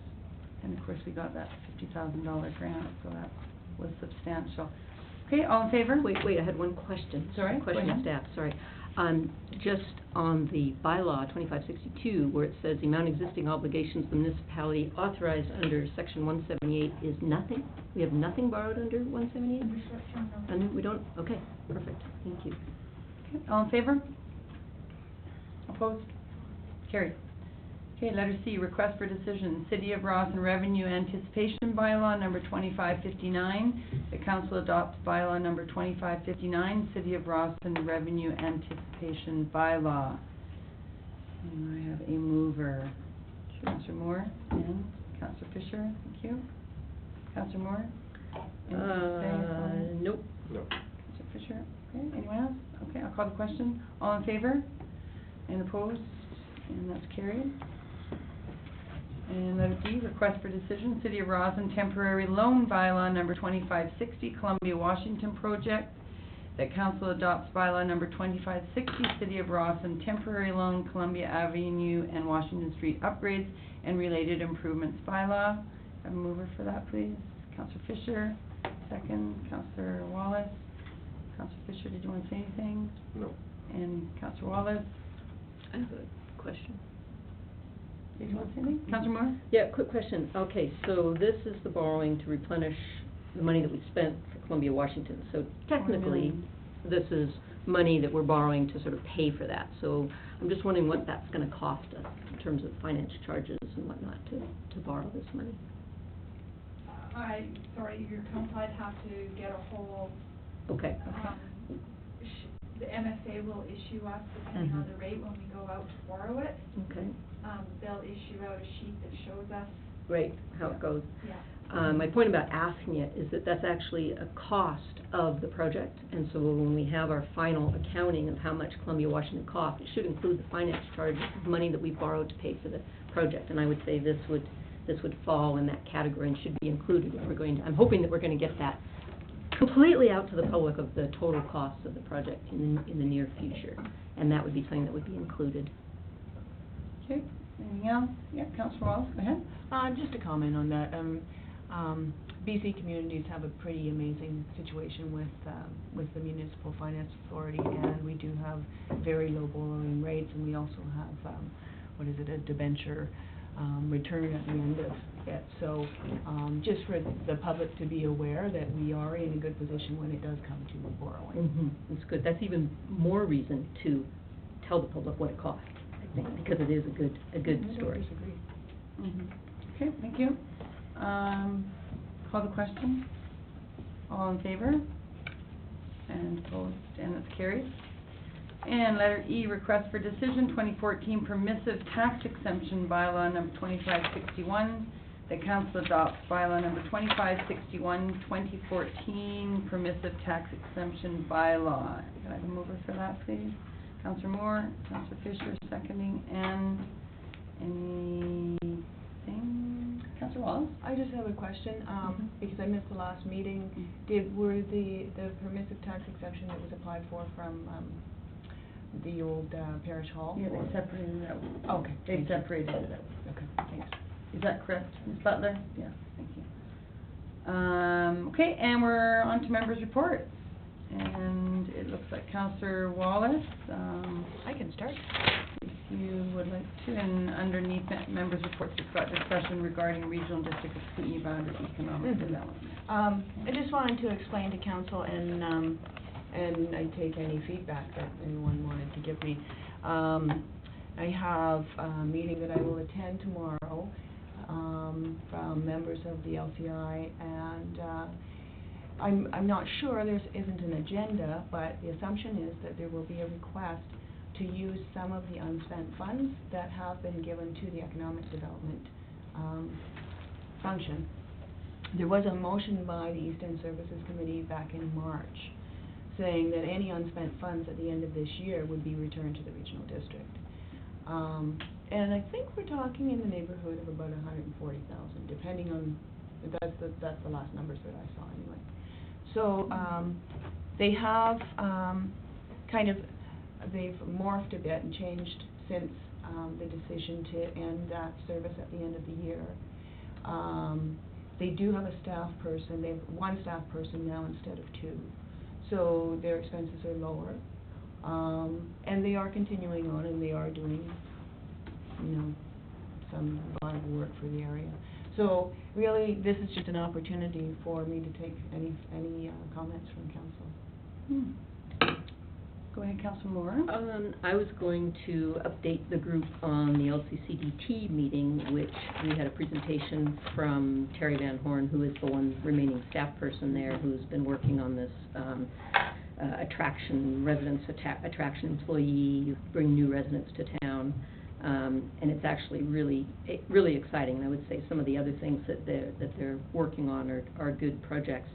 And of course, we got that $50,000 grant, so that was substantial. Okay, all in favor? Wait, I had one question. Sorry, go Question of ahead. staff, sorry. Just on the bylaw 2562, where it says the amount of existing obligations the municipality authorized under section 178 is nothing? We have nothing borrowed under 178? Under short-term rentals. And we don't, okay, perfect, thank you. Okay, all in favor? Opposed? Carried. Okay, letter C, request for decision, City of Rossland Revenue Anticipation Bylaw number 2559. The council adopts bylaw number 2559, City of Rossland Revenue Anticipation Bylaw. And I have a mover, Councillor Moore and Councillor Fisher, thank you. Councillor Moore? Anything to say? Nope. No. Councillor Fisher, okay, call the question. All in favor? And opposed? And that's carried. And letter D, request for decision, City of Rossland temporary loan bylaw number 2560, Columbia, Washington project. That council adopts bylaw number 2560, City of Rossland temporary loan, Columbia Avenue and Washington Street upgrades and related improvements bylaw. Have a mover for that, please. Councillor Fisher, second. Councillor Wallace. Councillor Fisher, did you want to say anything? No. And Councillor Wallace, I have a question. did you want to say anything? Councillor Moore? Yeah, quick question. Okay, so this is the borrowing to replenish the money that we spent for Columbia, Washington. So technically, this is money that we're borrowing to sort of pay for that. So I'm just wondering what that's going to cost us in terms of finance charges and whatnot to borrow this money. Sorry, your council, I'd have to get a whole, Okay. the MSA will issue us, depending on the rate, when we go out to borrow it. Okay, They'll issue out a sheet that shows us, great, how it goes. yeah. My point about asking it is that that's actually a cost of the project, and so when we have our final accounting of how much Columbia, Washington cost, it should include the finance charges, money that we borrowed to pay for the project, and I would say this would fall in that category and should be included if we're going to, I'm hoping that we're going to get that completely out to the public of the total cost of the project in the near future, and that would be something that would be included. Okay, anything else? Yeah, Councillor Wallace, go ahead. Just a comment on that. BC communities have a pretty amazing situation with the Municipal Finance Authority, and we do have very low borrowing rates, and we also have, a debenture return at the end of it. So just for the public to be aware that we are in a good position when it does come to borrowing. That's good. That's even more reason to tell the public what it costs, I think, because it is a good story. I disagree. Okay, thank you. Call the question. All in favor? And opposed, and that's carried. And letter E, request for decision, 2014 permissive tax exemption bylaw number 2561. The council adopts bylaw number 2561, 2014 permissive tax exemption bylaw. Can I have a mover for that, please? Councillor Moore, Councillor Fisher, seconding, and anything? Councillor Wallace? I just have a question, because I missed the last meeting. Were the permissive tax exemption that was applied for from the old parish hall? Yeah, they separated it out. Okay. They separated it out. Okay, thanks. Is that correct, Ms. Butler? Yeah, thank you. Okay, and we're on to members' reports. And it looks like Councillor Wallace, I can start. if you would like to, and underneath members' reports, it's got discussion regarding regional district of scrutiny boundary economic development. I just wanted to explain to council, and I take any feedback that anyone wanted to give me. I have a meeting that I will attend tomorrow from members of the LCI, and I'm not sure, there isn't an agenda, but the assumption is that there will be a request to use some of the unspent funds that have been given to the economic development function. There was a motion by the East End Services Committee back in March saying that any unspent funds at the end of this year would be returned to the regional district. And I think we're talking in the neighborhood of about 140,000, depending on, that's the last numbers that I saw anyway. So they have they've morphed a bit and changed since the decision to end that service at the end of the year. They do have a staff person. They have one staff person now instead of two. So their expenses are lower. And they are continuing on, and they are doing, some viable work for the area. So really, this is just an opportunity for me to take any comments from council. Go ahead, Councillor Moore. I was going to update the group on the LCCDT meeting, which we had a presentation from Terry Van Horn, who is the one remaining staff person there, who's been working on this attraction employee, you bring new residents to town, and it's actually really exciting. And I would say some of the other things that they're working on are good projects.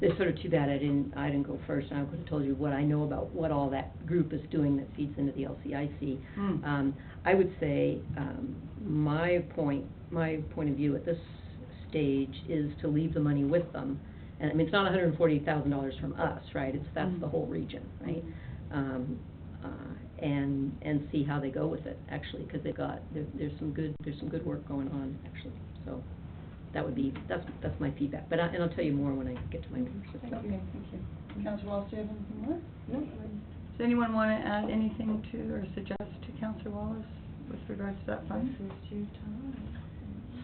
it's sort of too bad I didn't go first, and I would have told you what I know about what all that group is doing that feeds into the LCIC. I would say, my point of view at this stage is to leave the money with them. And I mean, it's not $140,000 from us, right? That's the whole region, right? And see how they go with it, actually, because there's some good work going on, actually. So that's my feedback. But and I'll tell you more when I get to my members. Thank you. Councillor Wallace, do you have anything more? No. Does anyone want to add anything to or suggest to Councillor Wallace with regards to that fund?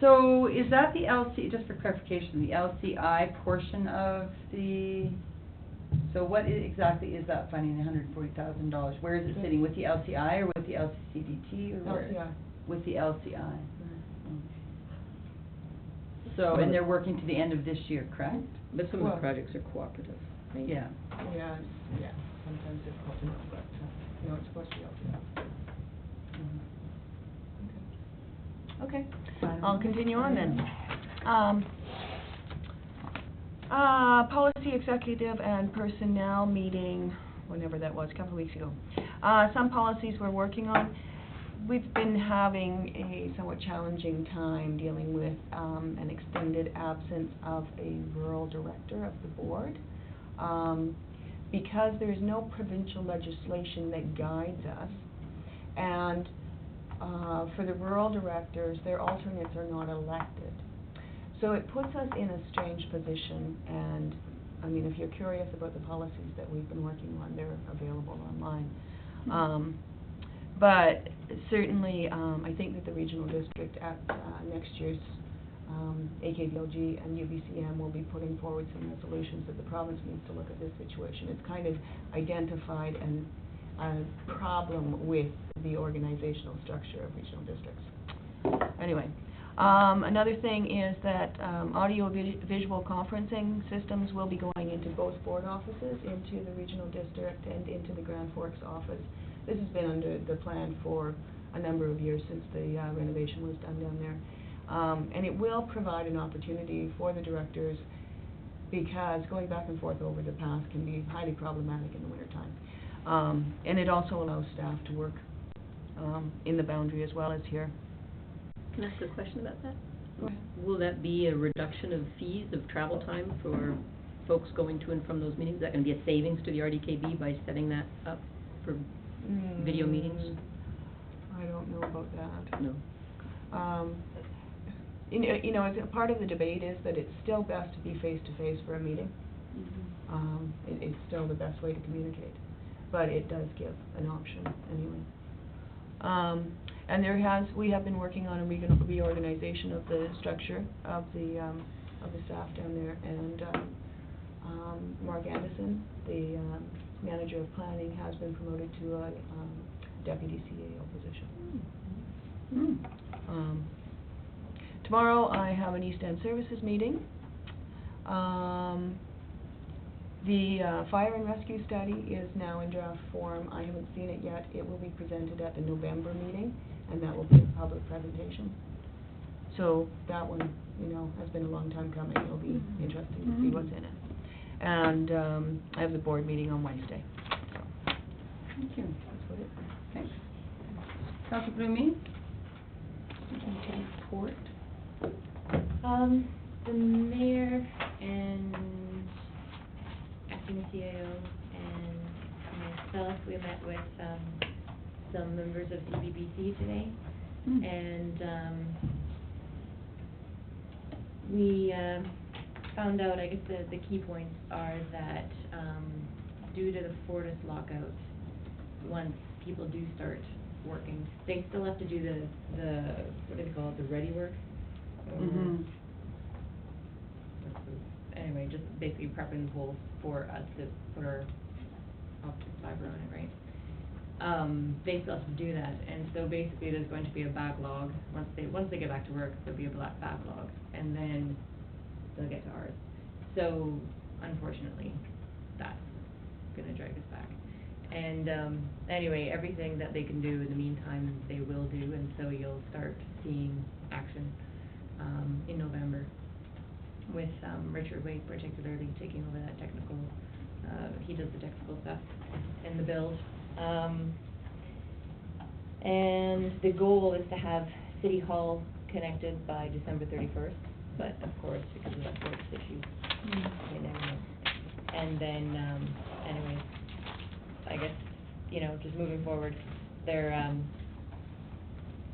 So is that the just for clarification, the LCI portion of the, so what exactly is that funding, the $140,000? Where is it sitting, with the LCI or with the LCCDT or where? LCI. With the LCI. So, and they're working to the end of this year, correct? But some of the projects are cooperative, right? Yeah. Yeah, sometimes difficult to know, but, no, it's supposed to be LCI. Okay, I'll continue on then. Policy executive and personnel meeting, whenever that was, a couple of weeks ago. Some policies we're working on. We've been having a somewhat challenging time dealing with an extended absence of a rural director of the board. Because there's no provincial legislation that guides us, and for the rural directors, their alternates are not elected. So it puts us in a strange position, and I mean, if you're curious about the policies that we've been working on, they're available online. But certainly, I think that the regional district at next year's AKVLG and UBCM will be putting forward some resolutions that the province needs to look at this situation. It's kind of identified a problem with the organizational structure of regional districts. Anyway, another thing is that audio-visual conferencing systems will be going into both board offices, into the regional district and into the Grand Forks office. This has been under the plan for a number of years since the renovation was done down there. And it will provide an opportunity for the directors, because going back and forth over the path can be highly problematic in the wintertime. And it also allows staff to work in the boundary as well as here. Can I ask a question about that? Go ahead. Will that be a reduction of fees of travel time for folks going to and from those meetings? Is that going to be a savings to the RDKB by setting that up for video meetings? I don't know about that. No. You know, part of the debate is that it's still best to be face-to-face for a meeting. It's still the best way to communicate, but it does give an option anyway. And we have been working on a reorganization of the structure of the staff down there, and Mark Anderson, the manager of planning, has been promoted to a deputy CAO position. Tomorrow I have an East End Services meeting. The fire and rescue study is now in draft form. I haven't seen it yet. It will be presented at the November meeting, and that will be a public presentation. So that one, you know, has been a long time coming. It'll be interesting to see what's in it. And I have the board meeting on Wednesday. So Thank you. that's what it is. Thanks. Councillor Blumey? Report. The mayor and acting CAO and myself, we met with some members of CBBC today, and we found out, I guess the key points are that due to the Fortis lockout, once people do start working, they still have to do the what do they call it, the ready work? Anyway, just basically prepping the poles for us to put our optic fiber on it, right? They still have to do that, and so basically there's going to be a backlog. Once they get back to work, there'll be a backlog, and then they'll get to ours. So unfortunately, that's gonna drag us back. And anyway, everything that they can do in the meantime, they will do, and so you'll start seeing action in November with with, Richard Wade particularly taking over that technical, he does the technical stuff in the build. And the goal is to have City Hall connected by December 31st, but of course, because of that court issue, you never know. And then, anyways, I guess, you know, just moving forward, they're,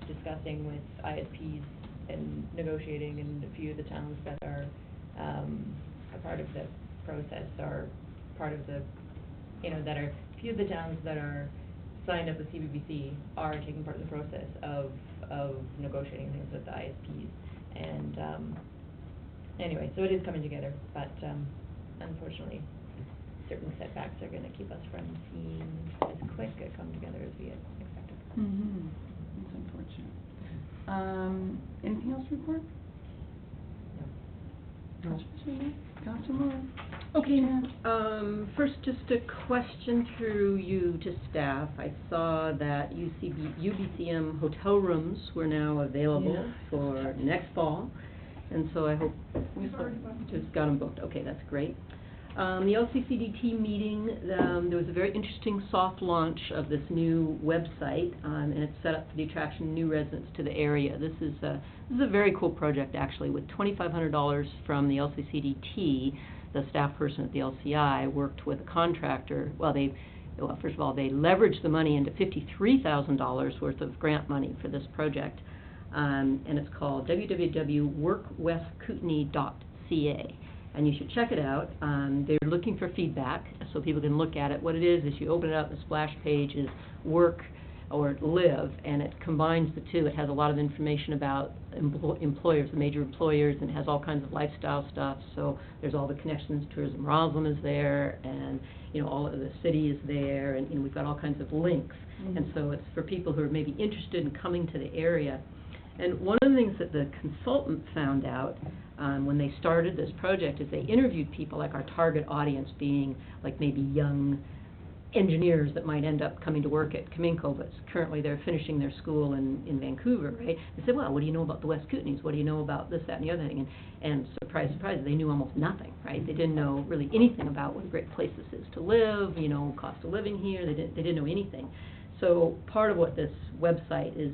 discussing with ISPs and negotiating, and a few of the towns that are, a part of the process are part of the, you know, that are, a few of the towns that are signed up with CBBC are taking part in the process of negotiating things with the ISPs. And, anyway, so it is coming together, but, unfortunately, certain setbacks are gonna keep us from seeing as quick a come together as we had expected. Mm-hmm. That's unfortunate. Anything else to report? No. Councilor Moore? Okay, Yeah. first, just a question through you to staff. I saw that UBCM hotel rooms were now available Yeah. for next fall, and so I hope We've already booked. just got them booked. Okay, that's great. The LCCDT meeting, there was a very interesting soft launch of this new website, and it's set up for the attraction of new residents to the area. This is a very cool project, actually, with $2,500 from the LCCDT. The staff person at the LCI worked with a contractor. Well, first of all, they leveraged the money into $53,000 worth of grant money for this project, and it's called www.workwestkootenai.ca. And you should check it out. They're looking for feedback, so people can look at it. What it is you open it up, the splash page is work or live, and it combines the two. It has a lot of information about employers, the major employers, and it has all kinds of lifestyle stuff. So there's all the connections. Tourism Rossland is there, and, you know, all of the city is there, and, you know, we've got all kinds of links. Mm-hmm. And so it's for people who are maybe interested in coming to the area. And one of the things that the consultant found out when they started this project is they interviewed people, like our target audience being like maybe young engineers that might end up coming to work at Cominco, but currently they're finishing their school in Vancouver, right? They said, well, what do you know about the West Kootenays? What do you know about this, that, and the other thing? And surprise, surprise, they knew almost nothing, right? They didn't know really anything about what a great place this is to live, you know, cost of living here. They didn't know anything. So part of what this website is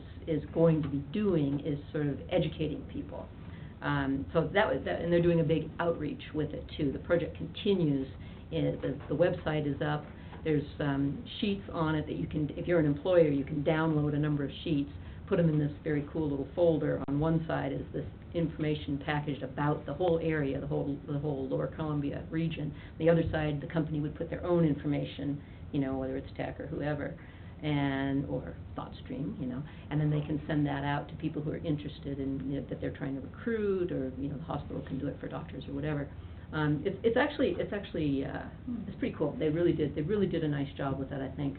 going to be doing is sort of educating people. So that was that, and they're doing a big outreach with it too. The project continues. The website is up. There's sheets on it that you can, if you're an employer, you can download a number of sheets, put them in this very cool little folder. On one side is this information packaged about the whole area, the whole Lower Columbia region. The other side, the company would put their own information, you know, whether it's tech or whoever, or ThoughtStream, you know, and then they can send that out to people who are interested in, you know, that they're trying to recruit, or, you know, the hospital can do it for doctors or whatever. It's pretty cool. They really did a nice job with it, I think.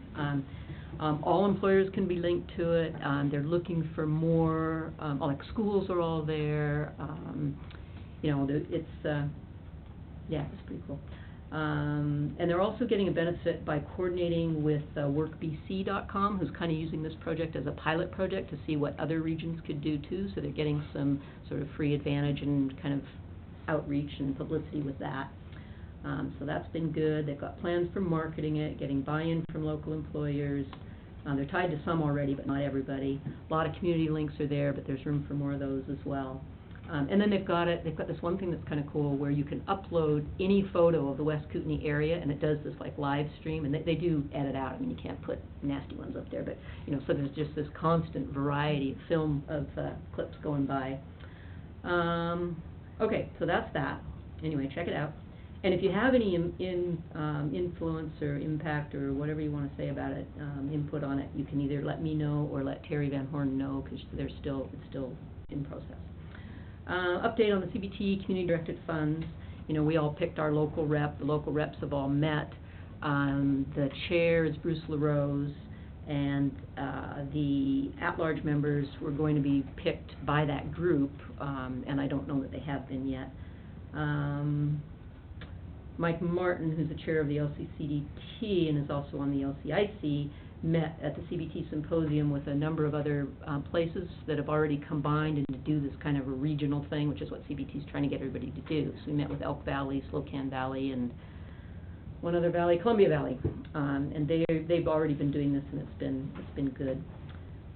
All employers can be linked to it. They're looking for more, like schools are all there. You know, it's pretty cool. And they're also getting a benefit by coordinating with workbc.com, who's kind of using this project as a pilot project to see what other regions could do too. So they're getting some sort of free advantage and kind of outreach and publicity with that. So that's been good. They've got plans for marketing it, getting buy-in from local employers. They're tied to some already, but not everybody. A lot of community links are there, but there's room for more of those as well. And then they've got this one thing that's kind of cool where you can upload any photo of the West Kootenai area, and it does this like live stream, and they do edit out. I mean, you can't put nasty ones up there, but, you know, so there's just this constant variety of film of clips going by. Okay, so that's that. Anyway, check it out. And if you have any influence or impact or whatever you want to say about it, input on it, you can either let me know or let Terry Van Horn know, because it's still in process. Update on the CBT community-directed funds. You know, we all picked our local rep. The local reps have all met. The chair is Bruce LaRose, and the at-large members were going to be picked by that group, and I don't know that they have been yet. Mike Martin, who's the chair of the LCCDT and is also on the LCIC, met at the CBT symposium with a number of other places that have already combined and to do this kind of a regional thing, which is what CBT is trying to get everybody to do. So we met with Elk Valley, Slocan Valley, and one other valley, Columbia Valley, and they've already been doing this, and it's been good.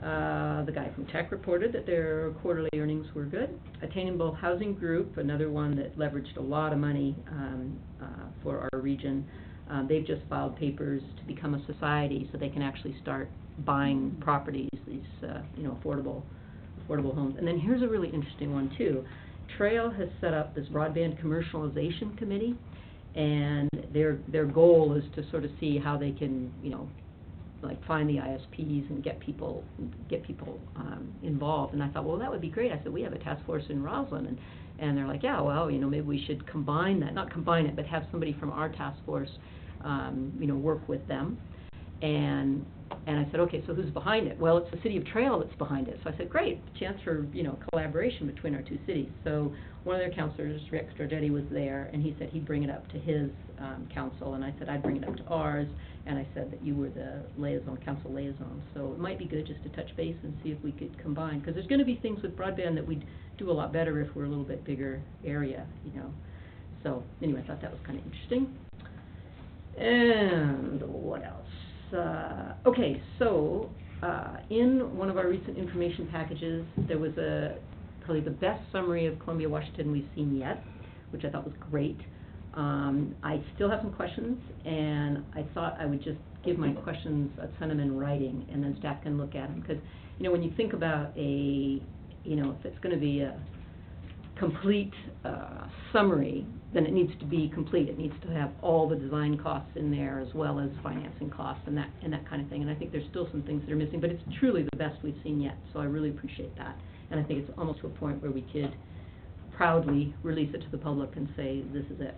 The guy from Tech reported that their quarterly earnings were good. Attainable Housing Group, another one that leveraged a lot of money for our region, they've just filed papers to become a society so they can actually start buying properties, these affordable homes. And then here's a really interesting one too. Trail has set up this broadband commercialization committee, and their goal is to sort of see how they can, like find the ISPs and get people involved. And I thought, well, that would be great. I said, we have a task force in Rossland, and they're like, yeah, well, maybe we should combine that, not combine it, but have somebody from our task force, work with them. And I said, okay, so who's behind it? Well, it's the city of Trail that's behind it. So I said, great, chance for, collaboration between our two cities. So one of their councilors, Rex Giorgetti, was there, and he said he'd bring it up to his council, and I said I'd bring it up to ours, and I said that you were the council liaison. So it might be good just to touch base and see if we could combine, because there's going to be things with broadband that we'd do a lot better if we're a little bit bigger area, So anyway, I thought that was kind of interesting. And what else? Okay, so in one of our recent information packages, there was probably the best summary of Columbia, Washington we've seen yet, which I thought was great. I still have some questions, and I thought I would just give my questions, send them in writing, and then staff can look at them. Because, when you think about if it's going to be a complete summary, then it needs to be complete. It needs to have all the design costs in there as well as financing costs and that kind of thing. And I think there's still some things that are missing, but it's truly the best we've seen yet. So I really appreciate that. And I think it's almost to a point where we could proudly release it to the public and say, this is it.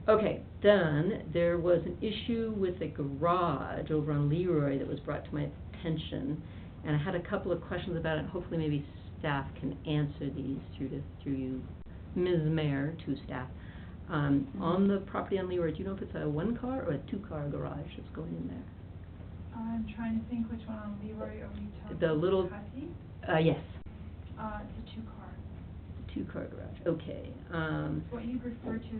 Okay, then there was an issue with a garage over on Leroy that was brought to my attention, and I had a couple of questions about it. Hopefully maybe staff can answer these through you, Ms. Mayor, to staff. On the property on Leroy, do you know if it's a one-car or a two-car garage that's going in there? I'm trying to think which one on Leroy or Utah. The little, yes. It's a two-car. Two-car garage, okay. What you refer to as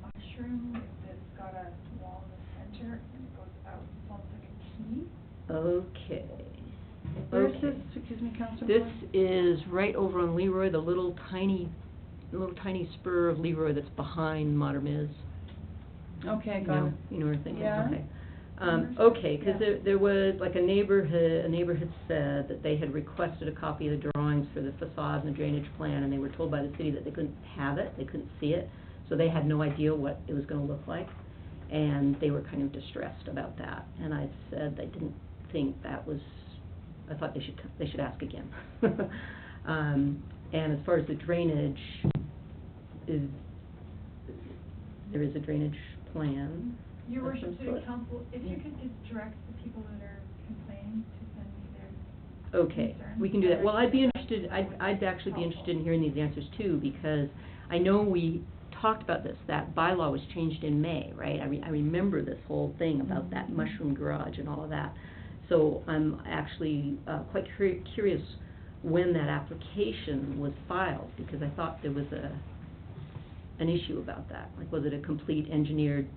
mushroom, it's got a wall in the center and it goes out, it's almost like a key. Okay. Where's this, excuse me, Councilor? This is right over on Leroy, the little tiny spur of Leroy that's behind Mater Ms. Okay, got it. You know what I'm thinking? Yeah. Okay. Okay, because there was, like, a neighbor had said that they had requested a copy of the drawings for the facade and the drainage plan, and they were told by the city that they couldn't have it, they couldn't see it, so they had no idea what it was going to look like, and they were kind of distressed about that. And I said they didn't think that was, I thought they should ask again. And as far as the drainage, there is a drainage plan. Your Worship, City Council, if you could just direct the people that are complaining to send me their Okay, concerns. we can do that. Well, I'd actually be interested in hearing these answers too, because I know we talked about this, that bylaw was changed in May, right? I remember this whole thing about that mushroom garage and all of that. So I'm actually quite curious when that application was filed, because I thought there was an issue about that. Like, was it a complete engineered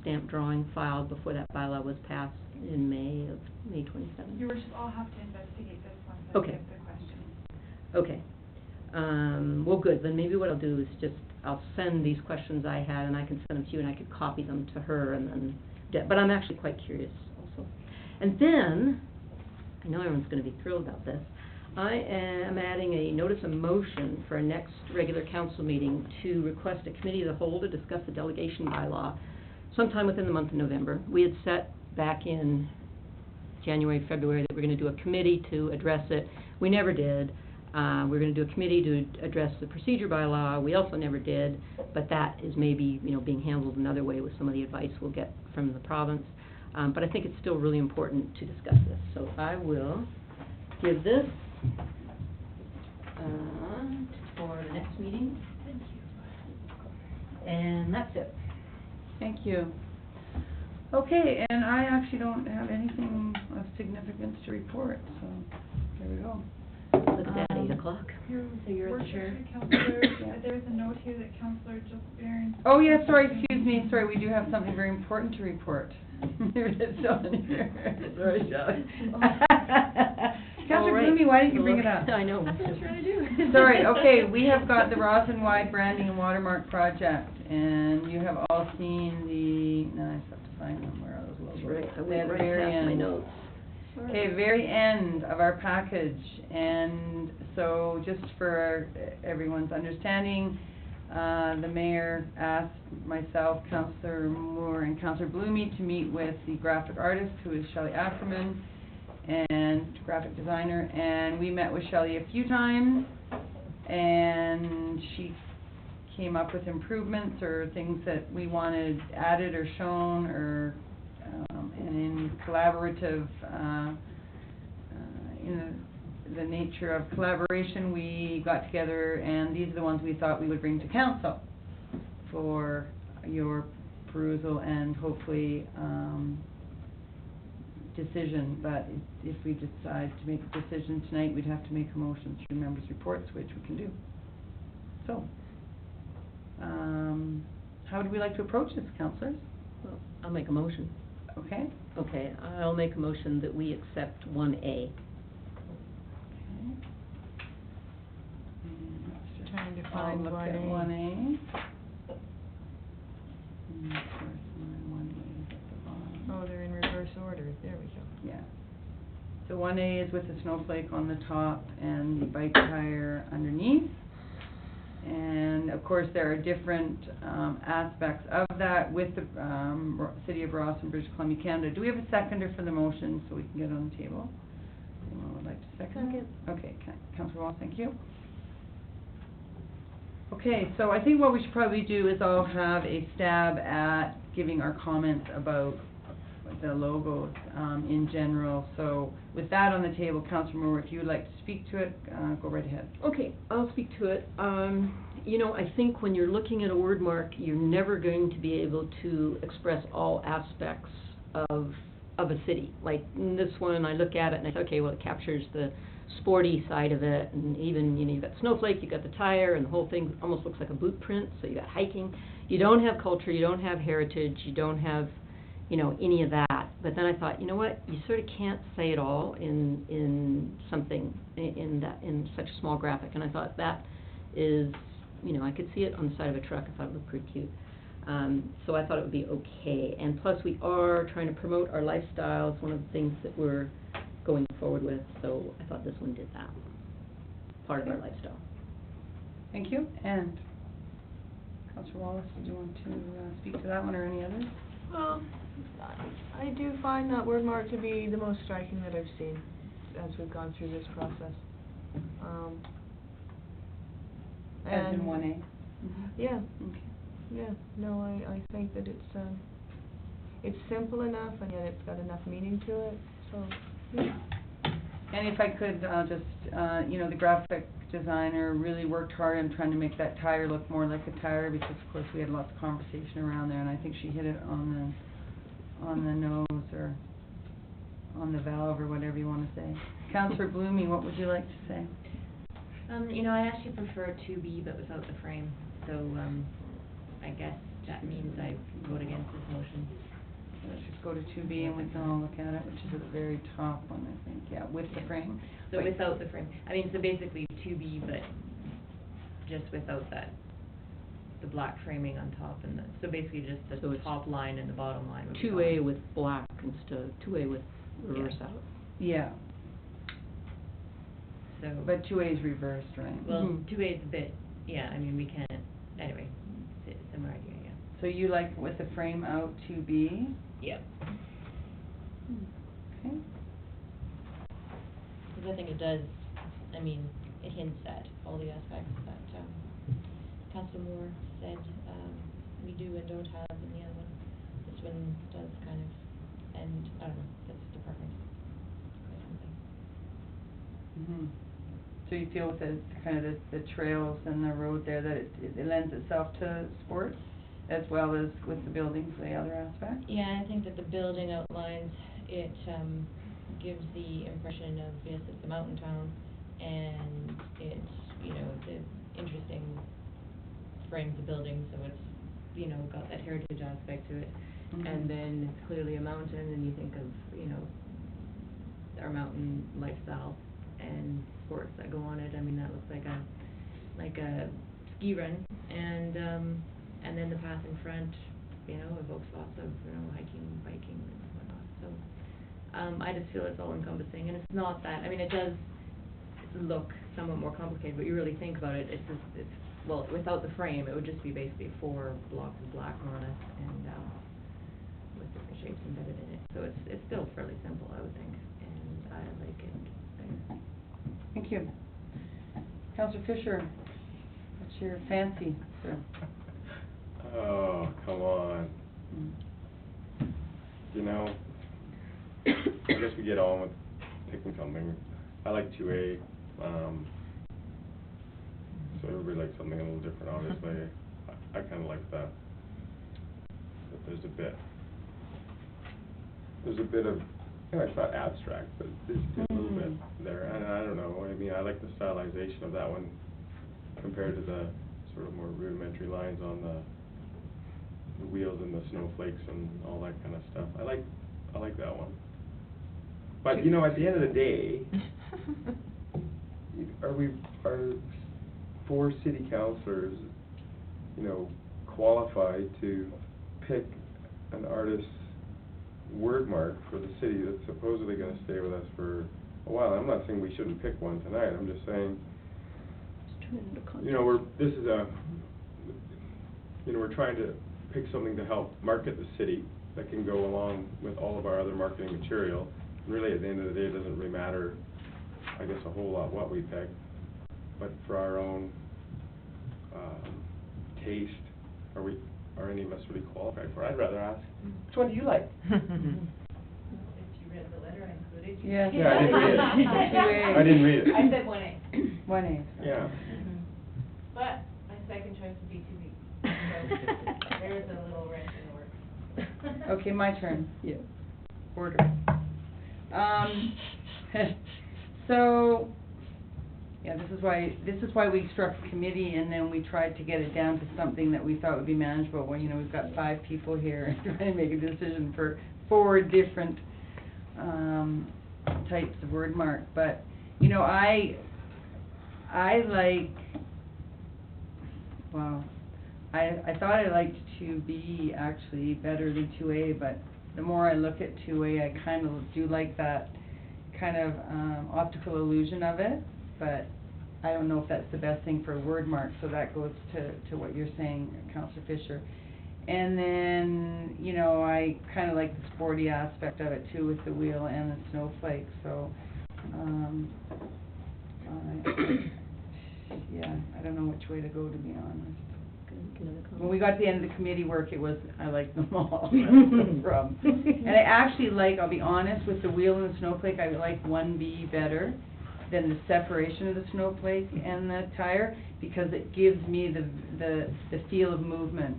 stamp drawing filed before that bylaw was passed in May 27th? Your Worship, I'll have to investigate this one, Okay. get the question. Okay. Well, good. Then maybe what I'll do is I'll send these questions I had, and I can send them to you, and I could copy them to her, and then. But I'm actually quite curious also. And then, I know everyone's going to be thrilled about this, I am adding a notice of motion for our next regular council meeting to request a committee of the whole to discuss the delegation bylaw sometime within the month of November. We had set back in January, February that we're going to do a committee to address it. We never did. We're going to do a committee to address the procedure bylaw. We also never did, but that is maybe, being handled another way with some of the advice we'll get from the province. But I think it's still really important to discuss this. So I will give this for the next meeting. Thank you. And that's it. Thank you. Okay, and and I actually don't have anything of significance to report, so there we go. Look at that, 8 o'clock. Your So you're the worship, chair. Councillor, Yeah. there's a note here that Councillor Jill Barron. Oh, yeah, sorry, excuse me, sorry, we do have something very important to report. There it is, still in here. Sorry, Shelley. Councillor All right. Blumey, why didn't you bring it up? I know. That's what I was trying to do. Sorry, okay, we have got the Rossland wide branding and watermark project, and you have all seen the, no, I just have to find them, where are those logos? That's right, I They're at went the right very past my end. notes. Okay, very end of our package, and so just for everyone's understanding, the mayor asked myself, Councillor Moore, and Councillor Blumey to meet with the graphic artist, who is Shelley Ackerman, and graphic designer, and we met with Shelley a few times, and she came up with improvements or things that we wanted added or shown, or and in collaborative, in the nature of collaboration, we got together, and these are the ones we thought we would bring to council for your perusal and hopefully decision. But if we decide to make a decision tonight, we'd have to make a motion through members' reports, which we can do. So, how do we like to approach this, councillors? Well, I'll make a motion. Okay? Okay, I'll make a motion that we accept 1A. Trying to I'll find look at 1A. 1A. Of course, my 1A is at the bottom. Oh, they're in reverse order, there we go. Yeah. So 1A is with the snowflake on the top and the bike tire underneath. And of course, there are different aspects of that with the City of Rossland, British Columbia, Canada. Do we have a seconder for the motion so we can get it on the table? Anyone would like to second? Second. Okay, Councillor Wall, thank you. Okay, so I think what we should probably do is all have a stab at giving our comments about the logos in general. So with that on the table, Councillor Moore, if you would like to speak to it, go right ahead. Okay, I'll speak to it. You know, I think when you're looking at a word mark, you're never going to be able to express all aspects of a city. Like in this one, I look at it and I say, okay, well, it captures the sporty side of it, and even, you know, you've got snowflake, you've got the tire, and the whole thing almost looks like a boot print, so you got hiking. You don't have culture, you don't have heritage, you don't have, you know, any of that. But then I thought, you know what, you sort of can't say it all in something, in such a small graphic, and I thought that is, you know, I could see it on the side of a truck, I thought it looked pretty cute. So I thought it would be okay, and plus we are trying to promote our lifestyle. It's one of the things that we're going forward with, so I thought this one did that, part of our lifestyle. Thank you. And Councillor Wallace, did you want to speak to that one or any others? Well, I do find that word mark to be the most striking that I've seen as we've gone through this process. As in and 1A? Yeah, Okay. yeah, no, I think that it's simple enough, and yet it's got enough meaning to it, so, yeah. And if I could, just, you know, the graphic designer really worked hard on trying to make that tire look more like a tire, because of course we had lots of conversation around there, and I think she hit it on the nose, or on the valve, or whatever you want to say. Councillor Blumey, what would you like to say? You know, I actually prefer 2B but without the frame, so, I guess that means I vote against this motion. Let's just go to 2B and we can all look at it, which is at the very top one, I think, yeah, with the frame. So Wait. without the frame, I mean, so basically 2B, but just without the black framing on top, and so basically just So the it's top line and the bottom line would be 2A gone. with black instead of 2A with reverse Yeah. out. Yeah, So, but 2A is reversed, right? well, Mhm. 2A is a bit, yeah, I mean, we can't, anyway, similar idea, yeah. So you like with the frame out 2B? Yep. Okay. Because I think it does, I mean, it hints at all the aspects that, Councilor Moore said, we do and don't have in the other one. This one does kind of, and, I don't know, that's just a preference, or something. So you feel with the kind of the trails and the road there that it lends itself to sports as well as with the buildings, the other aspect? Yeah, I think that the building outlines, it, gives the impression of, yes, it's a mountain town, and it's, you know, the interesting frames of buildings, so it's, you know, got that heritage aspect to it. Mhm. And then it's clearly a mountain, and you think of, you know, our mountain lifestyle and sports that go on it. I mean, that looks like a ski run, and then the path in front, you know, evokes lots of, you know, hiking, biking, and whatnot. So, I just feel it's all encompassing, and it's not that, I mean, it does look somewhat more complicated, but you really think about it, it's just, well, without the frame, it would just be basically 4 blocks of black monolith, and, with different shapes embedded in it. So it's still fairly simple, I would think, and I like it there. Thank you. Councillor Fisher, what's your fancy, sir? Oh, come on. You know, I guess we get on with picking something. I like 2A, so everybody likes something a little different, obviously. I kinda like that there's a bit of, you know, it's not abstract, but there's a little bit there, and I don't know, I mean, I like the stylization of that one compared to the sort of more rudimentary lines on the wheels and the snowflakes and all that kind of stuff. I like that one. But, you know, at the end of the day, are 4 city councillors, you know, qualified to pick an artist's word mark for the city that's supposedly going to stay with us for a while? I'm not saying we shouldn't pick one tonight. I'm just saying, you know, we're trying to pick something to help market the city that can go along with all of our other marketing material. And really, at the end of the day, it doesn't really matter, I guess, a whole lot what we pick, but for our own taste, are any of us really qualified for? I'd rather ask, which one do you like? If you read the letter I included, you. Yes. Yeah, I didn't read it. I didn't read it. I said 1A. 1A. Yeah. But my second choice would be 2B. So there's a little wrench in the works. Okay, my turn. Yeah. Order. So, yeah, this is why we struck a committee, and then we tried to get it down to something that we thought would be manageable. Well, you know, we've got 5 people here trying to make a decision for 4 different types of word mark. But, you know, I thought I liked 2B actually better than 2A, but the more I look at 2A, I kind of do like that kind of optical illusion of it, but I don't know if that's the best thing for a word mark, so that goes to what you're saying, Councillor Fisher. And then, you know, I kind of like the sporty aspect of it too, with the wheel and the snowflake, so, yeah, I don't know which way to go, to be honest. When we got to the end of the committee work, it was, I liked them all. And I actually like, I'll be honest, with the wheel and the snowflake, I like 1B better than the separation of the snowflake and the tire, because it gives me the feel of movement,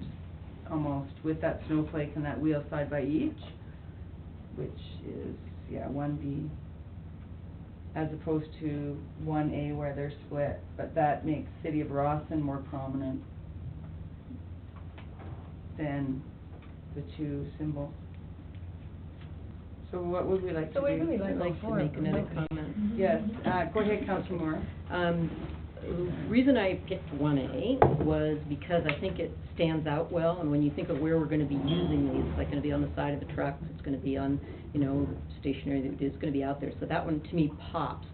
almost, with that snowflake and that wheel side by each, which is, yeah, 1B, as opposed to 1A where they're split, but that makes City of Rossland more prominent than the 2 symbols. So what would we like to do? So we really I'd like to make another comment. Yes, go ahead, Councillor Moore. The reason I picked 1A was because I think it stands out well, and when you think of where we're going to be using these, it's like going to be on the side of the truck, it's going to be on, you know, stationary, it's going to be out there, so that one to me pops.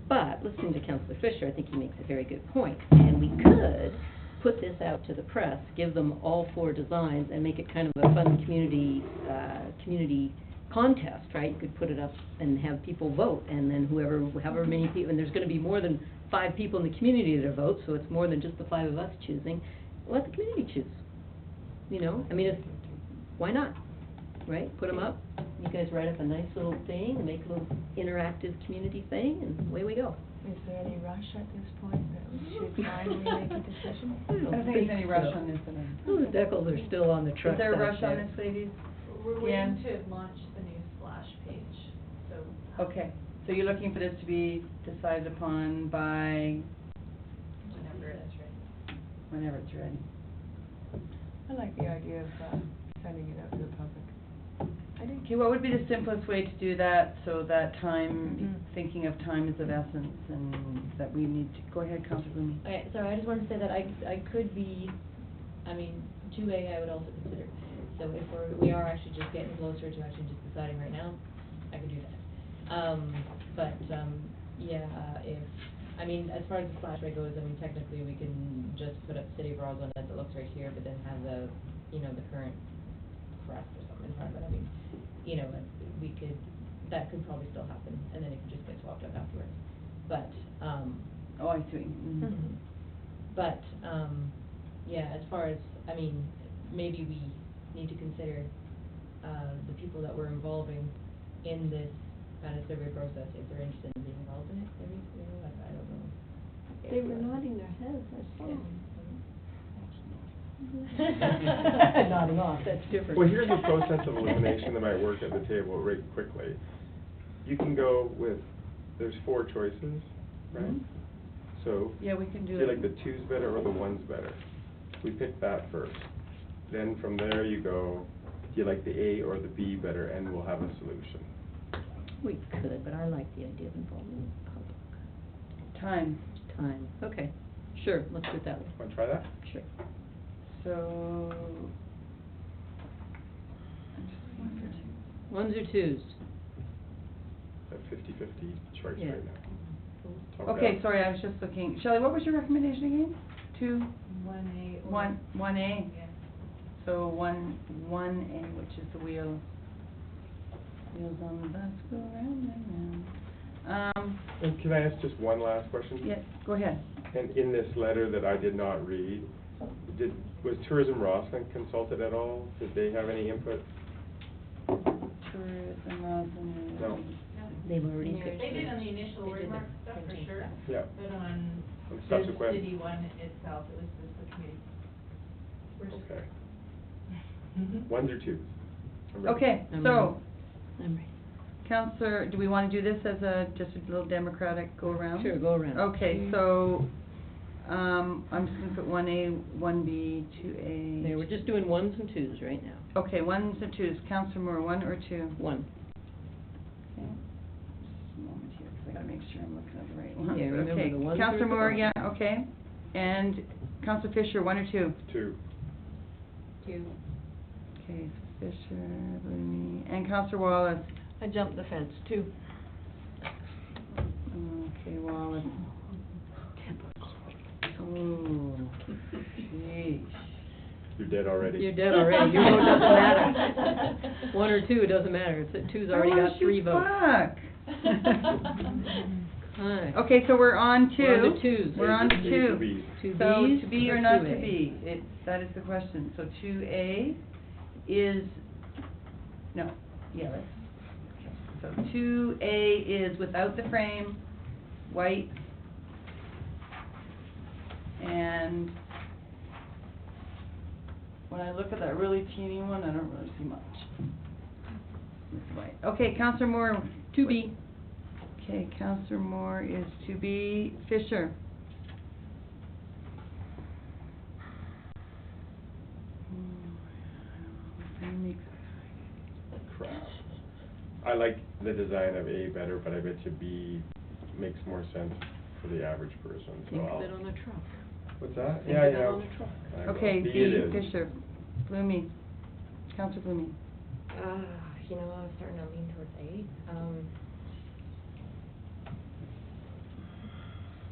But listening to Councillor Fisher, I think he makes a very good point, and we could put this out to the press, give them all 4 designs, and make it kind of a fun community contest, right? You could put it up and have people vote, and then however many people, and there's going to be more than 5 people in the community that vote, so it's more than just the 5 of us choosing. Let the community choose. You know, I mean, why not? Right? Put them up. You guys write up a nice little thing, and make a little interactive community thing, and away we go. Is there any rush at this point that we should finally make a decision? I don't think there's any rush on this at all. Ooh, the decals are still on the truck Is there a back rush on there. this, ladies? We're Yeah. waiting to launch the new splash page, so. Okay, so you're looking for this to be decided upon by Whenever it's ready. whenever it's ready. I like the idea of, sending it out to the public. I do. Okay, what would be the simplest way to do that, so that time, Mhm. thinking of time is of essence, and that we need to, go ahead, Councilor Blooming. Okay, sorry, I just wanted to say that I could be, I mean, 2A I would also consider. So if we are actually just getting closer to actually just deciding right now, I could do that. If, I mean, as far as the splash rate goes, I mean, technically we can just put up City of Rossland as it looks right here, but then have the, the current crest or something in front of it. I mean, we could, that could probably still happen, and then it could just get swapped up afterwards. But, Oh, I see. Mhm. But, as far as, I mean, maybe we need to consider, the people that we're involving in this kind of survey process, if they're interested in being involved in it, maybe, I don't know. They were nodding their heads, I saw. Nodding off, that's different. Well, here's a process of elimination that might work at the table right quickly. You can go with, there's 4 choices, right? Mhm. So, Yeah, we can do do you it. like the 2's better or the 1's better? We pick that first. Then from there you go, do you like the A or the B better, and we'll have a solution. We could, but I like the idea of involving the public. Time. Time, okay, sure, let's do it that way, Want to try that? sure. So, Ones or twos? A 50-50 choice Yeah. right now. okay, sorry, I was just looking, Shelley, what was your recommendation again? 2? 1A or. 1A? Yeah. So 1A, which is the wheels on the bus go round and round. And can I ask just one last question? Yeah, go ahead. And in this letter that I did not read, was Tourism Rossland consulted at all? Did they have any input? Tourism, Rossland. No. They've already Yeah. picked. They did on the initial They did remark the stuff for printing sure, stuff. Yeah. but on And the subsequent? city one itself, it was just the committee. We're just. Okay. Mhm. 1s or 2s? I'm ready. Okay, I'm so, I'm ready. Counselor, do we want to do this as just a little democratic go-around? Sure, go around. Okay, so, I'm just gonna put 1A, 1B, 2A. There, we're just doing ones and twos right now. Okay, 1s and 2s. Counselor Moore, 1 or 2? One. Okay. Just a moment here, 'cause I gotta make sure I'm looking at the right one. Yeah, remember Okay, the ones are Counselor at the Moore, bottom. yeah, okay. And Counselor Fisher, 1 or 2? 2. 2. Okay, so Fisher, Bloomie, and Counselor Wallace. I jumped the fence, too. Okay, Wallace. Oh, geez. You're dead already. You're dead already, your vote doesn't matter. 1 or 2, it doesn't matter, it's at two's already got 3 votes. Hi. Okay, so we're on 2. We're on to twos. We're on to A's 2. or B's? Two So, Bs to be or not to 2A? be, that is the question. So 2A is, no, yeah, let's, so 2A is without the frame, white, and when I look at that really teeny one, I don't really see much. It's white. Okay, Counselor Moore. 2B. Okay, Counselor Moore is 2B. Fisher. Crap. I like the design of A better, but I bet you B makes more sense for the average person, so Think of I'll. it on a truck. What's that? Think Yeah, of it yeah. on a truck. I will. Okay, B B, it is. Fisher. Bloomie. Counselor Bloomie. I was starting to lean towards A.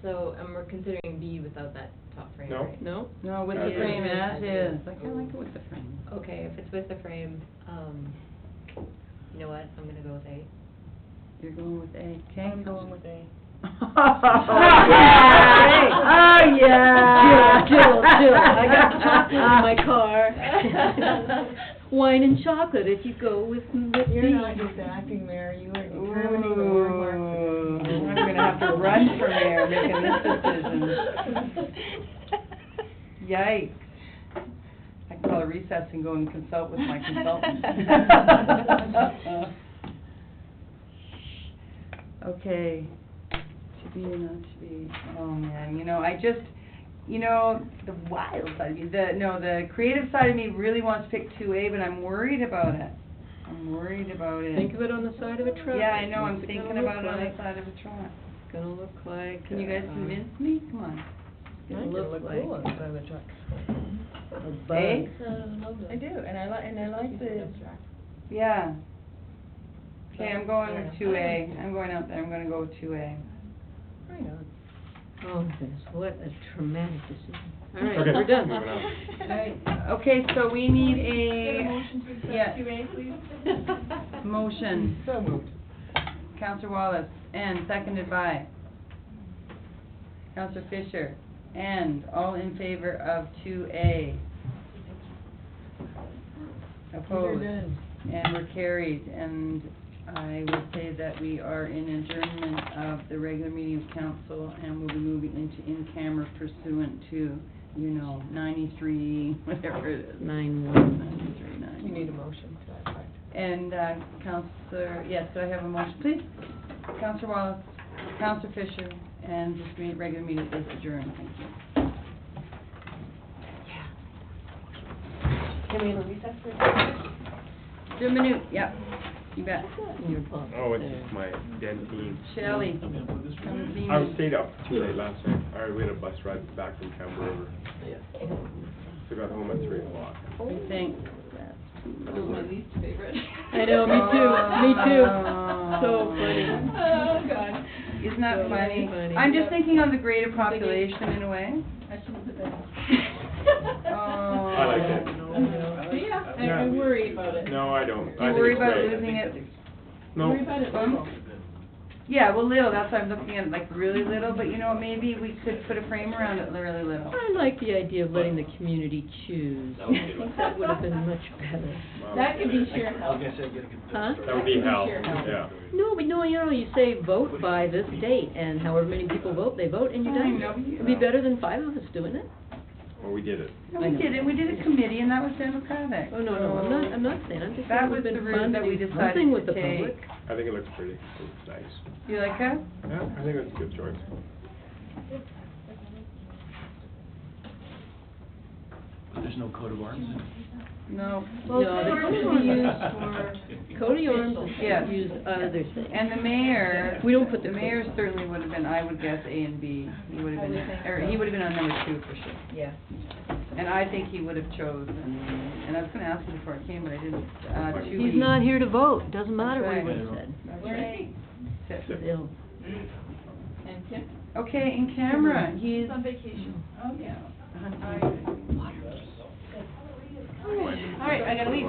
So, and we're considering B without that top frame, No. right? No? No, with the Yeah. frame Yeah. as is. I kinda like it with the frame. Okay, if it's with the frame, you know what, I'm gonna go with A. You're going with A, okay? I'm going with A. Oh, yeah! Oh, yeah! Jill, I got chocolate in my car. Wine and chocolate if you go with You're B. not just acting, Mayor, you are determining the word mark for this. Ooh, I'm gonna have to run for mayor making this decision. Yikes. I a recess and go and consult with my consultant. Okay, to be or not to be, oh man, the wild side of me, the creative side of me really wants to pick 2A, but I'm worried about it. Think of it on the side of a truck. Yeah, I know, I'm What's it thinking gonna about look it on the like? side of a truck. It's gonna look like. Can you guys convince me? Come on. It's gonna look like. cool on the side of the truck. A Eh? bug. I do, and I like the. Yeah. Okay, I'm going with 2A. I'm going out there, I'm gonna go with 2A. Right on. Oh goodness, what a traumatic decision. All right, Okay, we're done. moving on. All right. Okay, so we need Get a a motion to accept yeah. 2A, please. motion. So moved. Counselor Wallace, and seconded by Counselor Fisher, and all in favor of 2A. Opposed? done. And we're carried, and I would say that we are in adjournment of the regular meeting of council, and we'll be moving into in-camera pursuant to, 93, whatever it is. 9-1. 93, 9. You need a motion to that effect. And, Counselor, yes, do I have a motion, please? Counselor Wallace, Counselor Fisher, and this regular meeting is adjourned, thank you. Can we have a recess for a second? Do a minute, yep, you bet. In your book. Oh, it's there. just my dentine. Shelley, come see me. I stayed up too late last night. We had a bus ride back from Camp River. So got home at 3 o'clock. What do you think? That was my least favorite. I know, me too, me too. Oh. So funny. Oh, God. Isn't that So funny? funny. I'm just thinking of the greater population in a way. I should have been. Oh. I like it. But yeah, Yeah. I worry about it. No, I don't. Do I you think worry it's about great. losing it? No. Worry about it little. Yeah, well, little, that's why I'm looking at it like really little, but maybe we could put a frame around it really little. I like the idea of letting the community choose. I think that would have been much better. That could be sheer help. Huh? That would be hell, Sure. yeah. No, but you say vote by this date, and however many people vote, they vote, and you're I done. know. It'd be better than 5 of us doing it. Well, we did it. No, we did it, we did a committee, and that was democratic. Oh, no, I'm not saying, I'm just saying That it would was have the been route fun that to we do decided something with to the public. take. I think it looks pretty. It looks nice. You like that? Yeah, I think that's a good choice. But there's no coat of arms? No. No, the code of arms Coat of arms is Yes. used other things. And the mayor, We don't put the the mayor coat. certainly would have been, I would guess, A and B. He would have I been, would think or so. he would have been on number 2 for sure. Yeah. And I think he would have chosen, and I was gonna ask him before I came, but I didn't, 2E. He's not here to vote, doesn't matter what he That's would have right. said. That's Where right. is he? Sit. Still. And Kim? Okay, in camera, he's. He's on vacation. Oh, yeah. hunting. All right, I gotta leave.